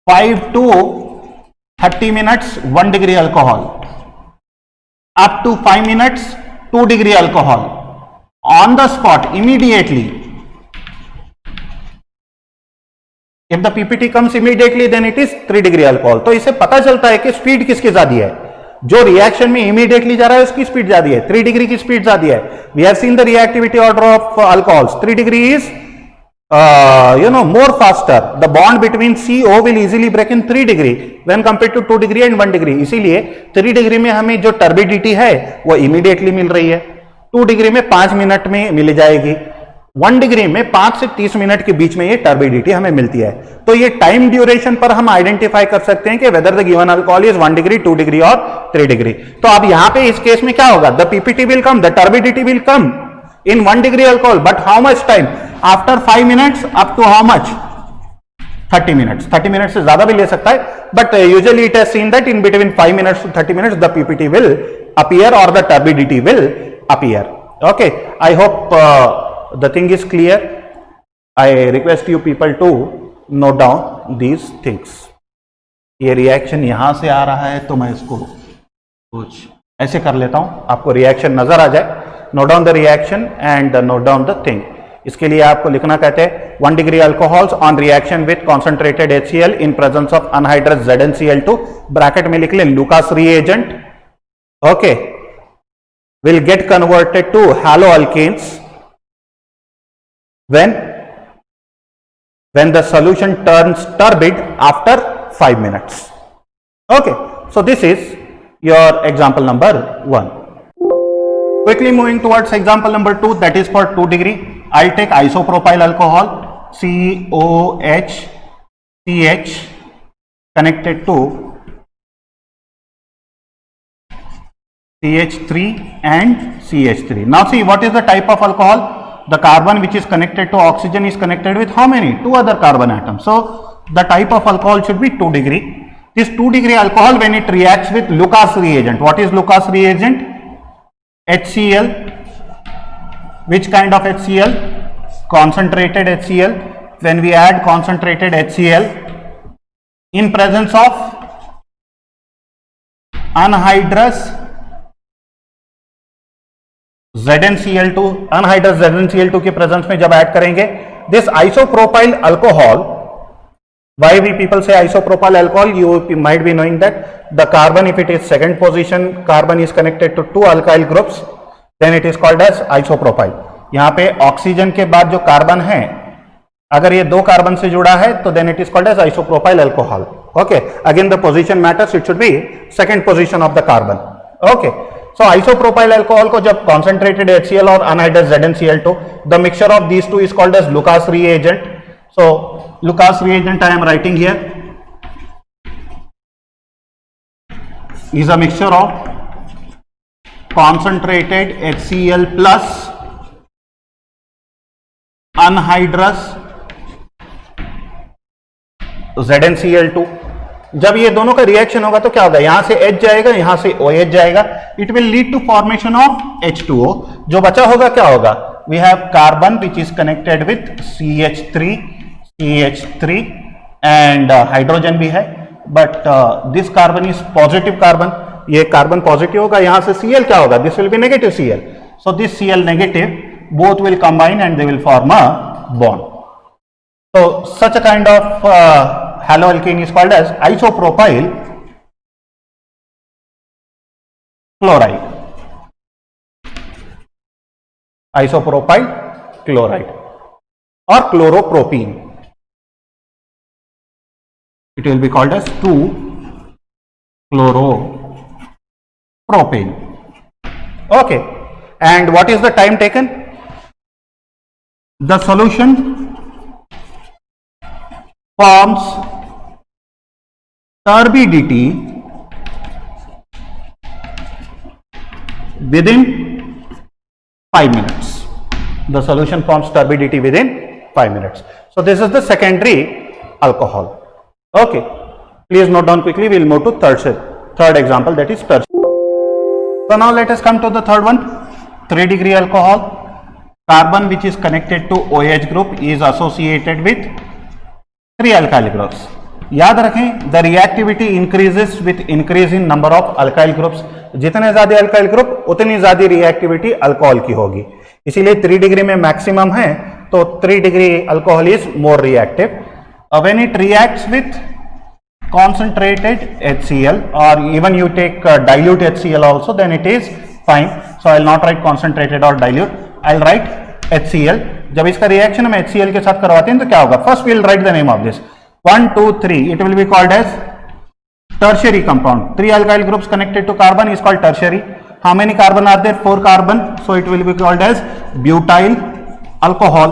5 to 30 minutes 1 degree alcohol, up to 5 minutes 2 degree alcohol, on the spot immediately. If the PPT comes immediately then it is 3 degree alcohol. तो इससे पता चलता है कि स्पीड किसकी ज्यादा है. जो रिएक्शन में इमीडिएटली जा रहा है उसकी स्पीड ज्यादा है, 3 डिग्री की स्पीड ज्यादा है. We have seen the reactivity order of alcohols. 3 degree is more faster. The bond between CO will easily break in 3 degree when compared to 2 degree and 1 degree. इसीलिए 3 डिग्री में हमें जो turbidity है वो immediately मिल रही है, 2 डिग्री में 5 minute में मिल जाएगी. 1 डिग्री में 5 से 30 मिनट के बीच में ये टर्बिडिटी हमें मिलती है। तो ये टाइम ड्यूरेशन पर हम आइडेंटिफाई कर सकते हैं कि whether the given alcohol is 1 degree, 2 degree और 3 डिग्री। तो अब यहां पे इस केस में क्या होगा, the PPT will come, the turbidity will come in 1 degree alcohol, but how much time, after 5 minutes up to how much 30 minutes. 30 minute से ज्यादा भी ले सकता है, but usually it has seen that in between 5 minutes to 30 minutes the PPT will appear or the turbidity will appear. Okay, I hope the thing is clear. I request you people to note down these things. ये reaction यहां से आ रहा है तो मैं इसको कुछ ऐसे कर लेता हूं, आपको रिएक्शन नजर आ जाए। Note down the reaction and note down the thing. इसके लिए आपको लिखना कहते हैं 1 degree alcohols on reaction with concentrated HCl in presence of anhydrous ZnCl2, bracket में लिख लें Lucas reagent, okay, will get converted to haloalkanes when the solution turns turbid after 5 minutes. Okay, so this is your example number 1. Quickly moving towards example number 2, that is for 2 degree. I'll take isopropyl alcohol COHCH connected to CH3 and CH3. Now see, what is the type of alcohol? The carbon which is connected to oxygen is connected with how many? 2 other carbon atoms. So the type of alcohol should be 2 degree. This 2 degree alcohol, when it reacts with Lucas reagent, what is Lucas reagent? HCl. Which kind of HCl? Concentrated HCl. When we add concentrated HCl in presence of anhydrous ZnCl2, anhydrous ZnCl2 के presence में जब add करेंगे, this isopropyl alcohol, why we people say isopropyl alcohol, you might be knowing that the carbon, if it is second position, carbon is connected to 2 alkyl groups, then it is called as isopropyl. यहां पे oxygen के बाद जो carbon है, अगर ये 2 carbon से जुड़ा है तो then it is called as isopropyl alcohol. Okay, again the position matters, it should be second position of the carbon. Okay, so isopropyl alcohol को जब concentrated HCl और anhydrous ZnCl2, the mixture of these two is called as Lucas reagent. So Lucas reagent I am writing here is a mixture of concentrated HCl plus anhydrous ZnCl2। जब ये दोनों का reaction होगा तो क्या होगा, यहां से H जाएगा, यहां से OH जाएगा, it will lead to formation of H2O। जो बचा होगा क्या होगा, we have carbon which is connected with CH3 and hydrogen भी है, but this carbon is positive carbon, ये कार्बन पॉजिटिव होगा, यहां से Cl क्या होगा, this will be negative Cl, so this Cl negative both will combine and they will form a bond. So such a kind of haloalkane is called as isopropyl chloride. Isopropyl chloride or chloropropene. It will be called as 2-chloropropane. Okay, and what is the time taken? The solution forms turbidity within 5 minutes. The solution forms turbidity within 5 minutes. So this is the secondary alcohol. Okay, please note down quickly. We will move to third example, that is tertiary. So now let us come to the third one. 3 degree alcohol, carbon which is connected to OH group is associated with 3 alkyl groups. याद रखें, the reactivity increases with increase in number of alkyl groups. जितने ज्यादा alkyl group उतनी ज्यादा reactivity alcohol की होगी, इसीलिए 3 degree में मैक्सिमम है, तो 3 degree alcohol is more reactive. When it reacts with concentrated HCl or even you take dilute HCl also, then it is fine. So I will not write concentrated or dilute, I will write HCl. जब इसका reaction हम HCl के साथ करवाते हैं तो क्या होगा, first we will write the name of this 1 2 3, it will be called as tertiary compound. 3 alkyl groups connected to carbon is called tertiary. How many carbon are there? 4 carbon, so it will be called as butyl alcohol.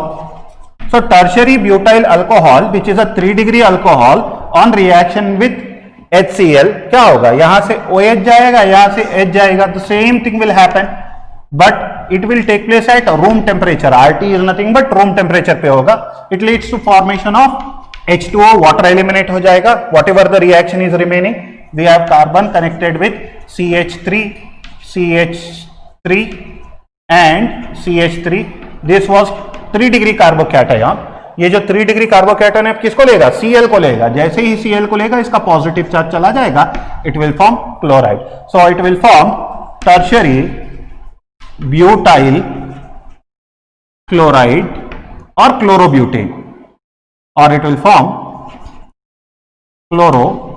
So tertiary butyl alcohol, which is a 3 degree alcohol, on reaction with HCl, क्या होगा, यहां से OH जाएगा, यहां से H जाएगा, तो same thing will happen, but it will take place at room temperature. RT is nothing but room temperature पे होगा. It leads to formation of H2O, water eliminate हो जाएगा. Whatever the reaction is remaining, we have carbon connected with CH3, CH3 and CH3. This was 3 degree carbocation. ये जो 3 degree carbocation है किसको लेगा, Cl को लेगा. जैसे ही Cl को लेगा इसका पॉजिटिव चार्ज चला जाएगा, it will form chloride. So it will form tertiary butyl chloride और क्लोरोब्यूटेन, और it will form chlorobutane.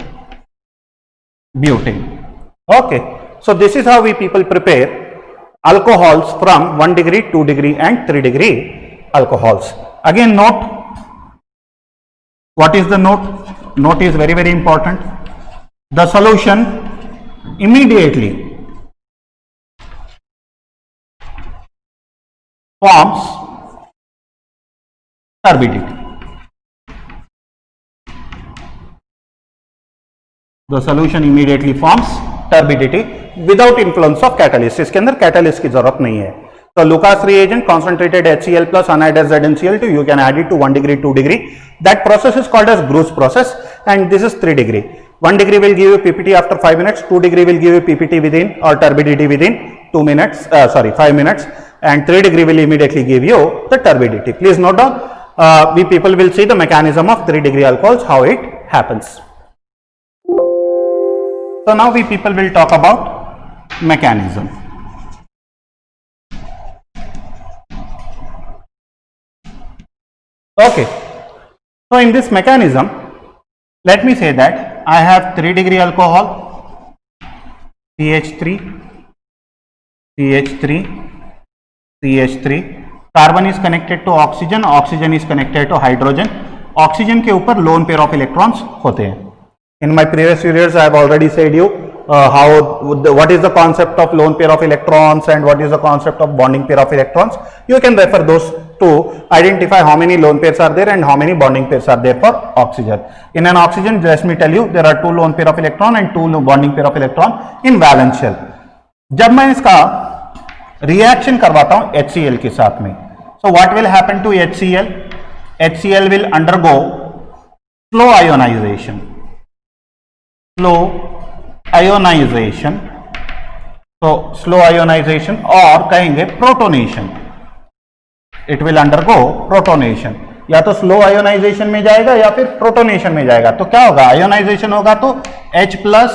Okay, so this is how we people prepare alcohols from 1 degree, 2 degree and 3 degree alcohols. Again note, what is the note? Note is very very important. The solution immediately forms turbidity. The solution immediately forms turbidity without influence of catalyst. इसके अंदर catalyst की जरूरत नहीं है. So Lucas reagent, concentrated HCl plus anhydrous ZnCl2, you can add it to 1 degree, 2 degree. That process is called as Gruce process, and this is 3 degree. 1 degree will give you PPT after 5 minutes, 2 degree will give you PPT within or turbidity within 5 minutes, and 3 degree will immediately give you the turbidity. Please note down, we people will see the mechanism of 3 degree alcohols, how it happens. So now we people will talk about mechanism. Okay, so in this mechanism, let me say that I have 3 degree alcohol, CH3, CH3, CH3. Carbon is connected to oxygen, oxygen is connected to hydrogen. Oxygen के ऊपर lone pair of electrons होते हैं. In my previous videos, I have already said you what is the concept of lone pair of electrons and what is the concept of bonding pair of electrons. You can refer those to identify how many lone pairs are there and how many bonding pairs are there for oxygen. In an oxygen, let me tell you, there are 2 lone pair of electron and 2 bonding pair of electron in valence shell. जब मैं इसका reaction करवाता हूं HCl के साथ में, so what will happen to HCl? HCl will undergo slow ionization. Slow ionization, so slow ionization और कहेंगे protonation. It will undergo protonation. या तो slow ionization में जाएगा या फिर protonation में जाएगा. तो क्या होगा, ionization होगा तो H plus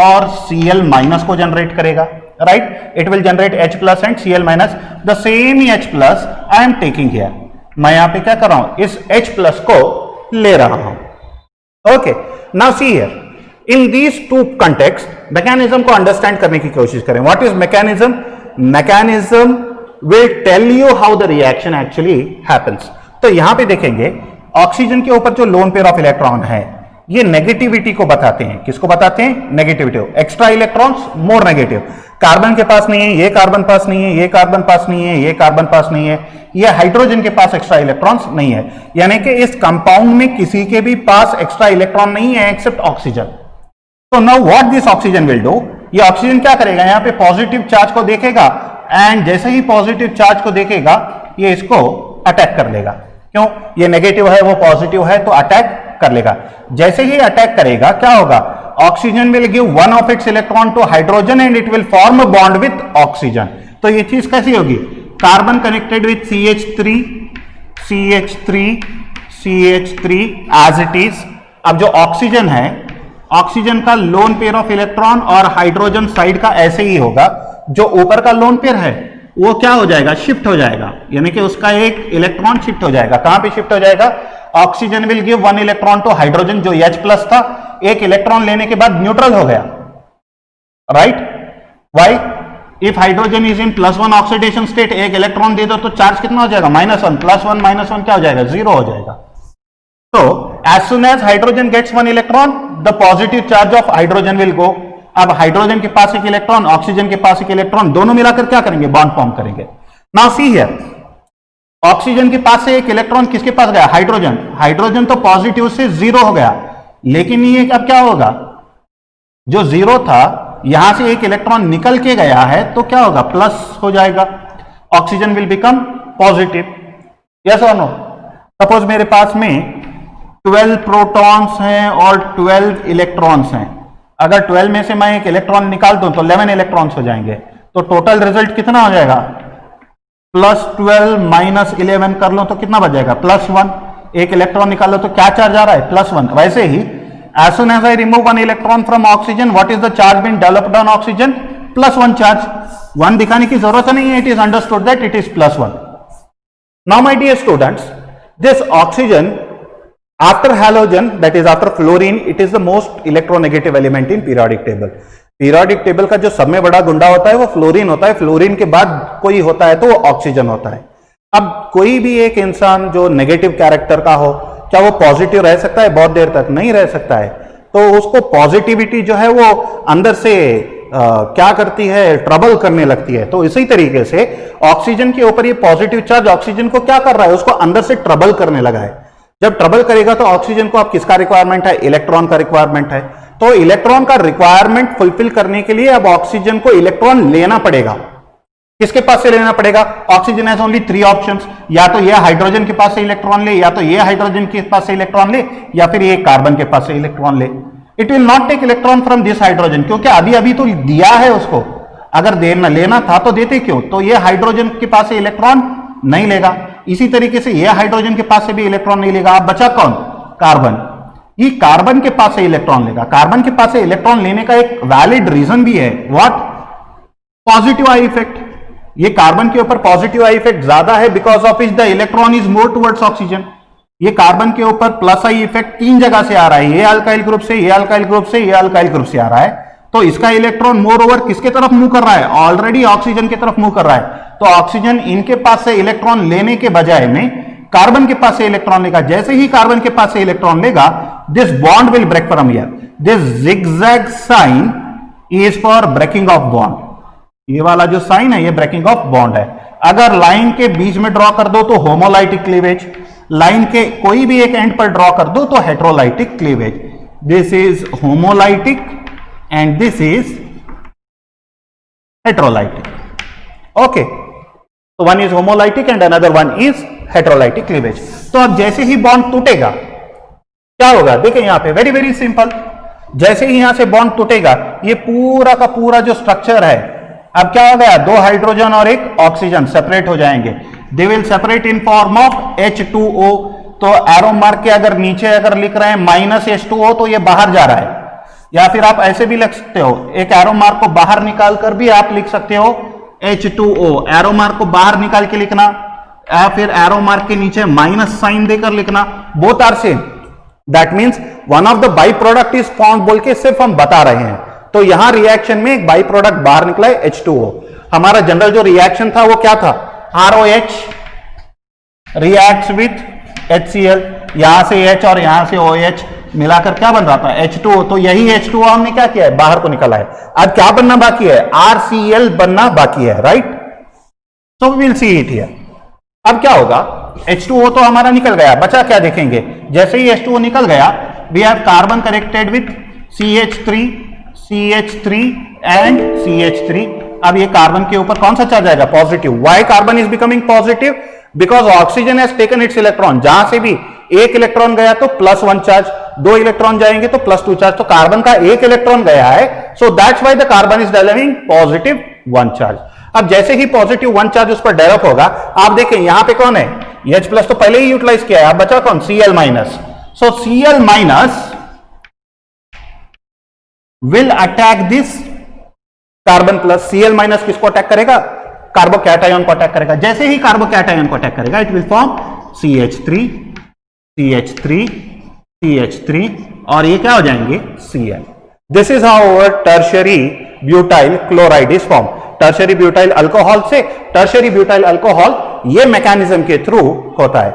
और Cl minus को generate करेगा, right? It will generate H plus and Cl minus. The same H plus I am taking here. मैं यहाँ पे क्या कर रहा हूं, इस H plus को ले रहा हूं. Okay, now see here. In these two contexts, mechanism को understand करने की कोशिश करें. What is mechanism? Mechanism will tell you how the reaction actually happens. तो यहां पे देखेंगे, ऑक्सीजन के ऊपर जो लोन पेयर ऑफ इलेक्ट्रॉन है, ये नेगेटिविटी को बताते हैं. किसको बताते हैं? Negativity. Extra electrons more negative. Carbon के पास नहीं है, ये कार्बन पास नहीं है, ये कार्बन पास नहीं है, ये कार्बन पास नहीं है, ये हाइड्रोजन के पास एक्स्ट्रा इलेक्ट्रॉन्स नहीं है. यानी कि इस कंपाउंड में किसी के भी पास एक्स्ट्रा इलेक्ट्रॉन नहीं है एक्सेप्ट ऑक्सीजन. तो now what this oxygen will do, ये ऑक्सीजन क्या करेगा, यहां पे पॉजिटिव चार्ज को देखेगा एंड जैसे ही पॉजिटिव चार्ज को देखेगा ये इसको अटैक कर लेगा. क्यों, ये नेगेटिव है वो पॉजिटिव है तो अटैक कर लेगा. जैसे ही अटैक करेगा क्या होगा, oxygen will give one of its electron to hydrogen and it will form a bond with oxygen. तो ये चीज कैसी होगी, carbon connected with CH3, CH3, CH3 as it is. अब जो ऑक्सीजन है, ऑक्सीजन का लोन पेयर ऑफ इलेक्ट्रॉन और हाइड्रोजन साइड का ऐसे ही होगा. जो ऊपर का लोन पेयर है वो क्या हो जाएगा, शिफ्ट हो जाएगा. यानी कि उसका एक इलेक्ट्रॉन शिफ्ट हो जाएगा. कहां पे शिफ्ट हो जाएगा, oxygen will give one electron to hydrogen जो H प्लस था, एक इलेक्ट्रॉन लेने के बाद न्यूट्रल हो गया, right. Why, if hydrogen is in +1 oxidation state, एक इलेक्ट्रॉन दे दो तो चार्ज कितना हो जाएगा, -1. +1 क्या हो जाएगा, 0 हो जाएगा. So as soon as hydrogen gets one electron, the positive charge of hydrogen will go. अब हाइड्रोजन के पास एक इलेक्ट्रॉन, ऑक्सीजन के पास एक इलेक्ट्रॉन, दोनों मिलाकर क्या करेंगे, बॉन्ड फॉर्म करेंगे. नाउ सी हियर, ऑक्सीजन के पास से एक इलेक्ट्रॉन किसके पास गया? हाइड्रोजन। हाइड्रोजन तो पॉजिटिव से जीरो हो गया, लेकिन ये अब क्या होगा? जो जीरो था यहां से एक इलेक्ट्रॉन निकल के गया है तो क्या होगा? प्लस हो जाएगा। Oxygen will become positive. Yes और नो? सपोज मेरे पास में 12 प्रोटॉन्स हैं और 12 इलेक्ट्रॉन्स हैं। अगर 12 में से मैं एक इलेक्ट्रॉन निकाल दूं तो 11 इलेक्ट्रॉन्स हो जाएंगे। तो टोटल रिजल्ट कितना हो जाएगा? +12 -11 कर लो तो कितना बच जाएगा? +1। एक इलेक्ट्रॉन निकालो तो क्या चार्ज आ रहा है? +1। वैसे ही as soon as I remove one electron from oxygen, what is the charge being developed on oxygen? +1 charge. 1 दिखाने की जरूरत नहीं है, it is understood that it is +1. Now my dear students, this oxygen after halogen, that is after fluorine, it is the most electronegative element in periodic table. Periodic table का जो सब में बड़ा गुंडा होता है वो फ्लोरीन होता है। फ्लोरीन के बाद कोई होता है तो वो ऑक्सीजन होता है। अब कोई भी एक इंसान जो नेगेटिव कैरेक्टर का हो, क्या वो पॉजिटिव रह सकता है? बहुत देर तक नहीं रह सकता है। तो उसको पॉजिटिविटी जो है वो अंदर से क्या करती है? ट्रबल करने लगती है। तो इसी तरीके से ऑक्सीजन के ऊपर ये पॉजिटिव चार्ज ऑक्सीजन को क्या कर रहा है? उसको अंदर से ट्रबल करने लगा है। जब ट्रबल करेगा तो ऑक्सीजन को अब किसका रिक्वायरमेंट है? इलेक्ट्रॉन का रिक्वायरमेंट है। तो इलेक्ट्रॉन का रिक्वायरमेंट फुलफिल करने के लिए अब ऑक्सीजन को इलेक्ट्रॉन लेना पड़ेगा। किसके पास से लेना पड़ेगा? Oxygen has only 3 options. या तो ये हाइड्रोजन के पास से इलेक्ट्रॉन ले, या तो ये हाइड्रोजन के पास से इलेक्ट्रॉन ले, या फिर ये कार्बन के पास से इलेक्ट्रॉन ले। It will not take electron from this hydrogen, क्योंकि अभी अभी तो दिया है उसको। अगर लेना था तो देते क्यों? तो ये हाइड्रोजन के पास से इलेक्ट्रॉन नहीं लेगा। इसी तरीके से ये हाइड्रोजन के पास से भी इलेक्ट्रॉन नहीं लेगा। अब बचा कौन? कार्बन। ये कार्बन के पास से इलेक्ट्रॉन लेगा। कार्बन के पास से इलेक्ट्रॉन लेने का एक वैलिड रीजन भी है। व्हाट? Positive I effect. ये कार्बन के ऊपर पॉजिटिव आई इफेक्ट ज्यादा है, because of is the electron is more towards oxygen. ये कार्बन के ऊपर प्लस आई इफेक्ट 3 जगह से आ रहा है। ये अल्काइल ग्रुप से, ये अल्काइल ग्रुप से, ये अल्काइल ग्रुप से आ रहा है। तो इसका इलेक्ट्रॉन मोर ओवर किसके तरफ मूव कर रहा है? ऑलरेडी ऑक्सीजन की तरफ मूव कर रहा है। तो ऑक्सीजन इनके पास से इलेक्ट्रॉन लेने के बजाय में कार्बन के पास से इलेक्ट्रॉन लेगा। जैसे ही कार्बन के पास से इलेक्ट्रॉन लेगा, this bond will break from here. This zigzag sign is for breaking of bond. ये वाला जो साइन है ये ब्रेकिंग ऑफ बॉन्ड है। अगर लाइन के बीच में ड्रॉ कर दो तो होमोलाइटिक क्लीवेज, लाइन के कोई भी एक एंड पर ड्रॉ कर दो तो heterolytic cleavage. This is homolytic and this is heterolytic. Okay, तो one is homolytic and another one is heterolytic cleavage. तो अब जैसे ही बॉन्ड टूटेगा क्या होगा? देखिए यहां पे वेरी वेरी सिंपल। जैसे ही यहां से बॉन्ड टूटेगा, ये पूरा का पूरा जो स्ट्रक्चर है, अब क्या हो गया? 2 हाइड्रोजन और 1 ऑक्सीजन सेपरेट हो जाएंगे। They will separate in form of H2O। तो एरो मार्क के अगर नीचे अगर लिख रहे हैं -H2O तो ये बाहर जा रहा है। या फिर आप ऐसे भी लिख सकते हो, एक एरो मार्क को बाहर निकाल कर भी आप लिख सकते हो H2O। एरो मार्क को बाहर निकाल के लिखना, या फिर एरो मार्क के नीचे माइनस साइन देकर लिखना, both are same. That means one of the byproduct is formed बोल के सिर्फ हम बता रहे हैं। तो यहां रिएक्शन में एक बाई प्रोडक्ट बाहर निकला है H2O। हमारा जनरल जो रिएक्शन था वो क्या था? ROH reacts with HCl। यहां से H और यहां से OH मिलाकर क्या बन रहा था? H2O। तो यही H2O हमने क्या किया है? बाहर को निकाला है। अब क्या बनना बाकी है? RCl बनना बाकी है, right? So we will see it here. अब क्या होगा? H2O तो हमारा निकल गया, बचा क्या देखेंगे? जैसे ही H2O निकल गया, we have carbon connected with CH3 and CH3। अब ये कार्बन के ऊपर कौन सा चार्ज आएगा? Positive. Why carbon is becoming positive? Because oxygen has taken it's electron. जहां से भी एक इलेक्ट्रॉन गया तो +1 चार्ज, 2 इलेक्ट्रॉन जाएंगे तो +2 चार्ज। तो कार्बन का एक इलेक्ट्रॉन गया है, so that's why the carbon is developing +1 charge. अब जैसे ही +1 चार्ज उस पर डेवलप होगा, आप देखें यहां पे कौन है? H+ तो पहले ही यूटिलाइज किया है। अब बचा कौन? Cl-। So Cl- will attack this carbon plus. Cl- किसको अटैक करेगा? कार्बोकैटायन को अटैक करेगा। जैसे ही कार्बोकैटायन को अटैक करेगा, इट विल फॉर्म CH3 और ये क्या हो जाएंगे? Cl। This is how tertiary butyl chloride is form. Tertiary butyl alcohol से टर्शियरी ब्यूटाइल अल्कोहल ये मैकेनिज्म के थ्रू होता है।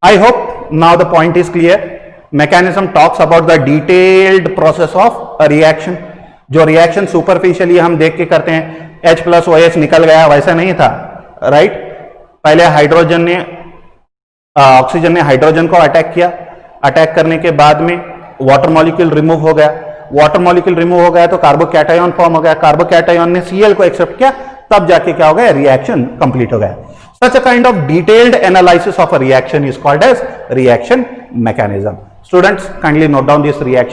I hope now the point is clear. Mechanism talks about the detailed process of a reaction. जो reaction superficially हम देख के करते हैं, H+ OH निकल गया, वैसा नहीं था, राइट? पहले हाइड्रोजन ने ऑक्सीजन ने हाइड्रोजन को अटैक किया, अटैक करने के बाद में वाटर मॉलिक्यूल रिमूव हो गया, वाटर मॉलिक्यूल रिमूव हो गया तो कार्बोकैटायन फॉर्म हो गया, कार्बोकैटायन ने Cl को एक्सेप्ट किया, तब जाके क्या हो गया, रिएक्शन कंप्लीट हो गया। Such a kind of detailed analysis of a reaction is called as reaction mechanism. Students, kindly note down this reaction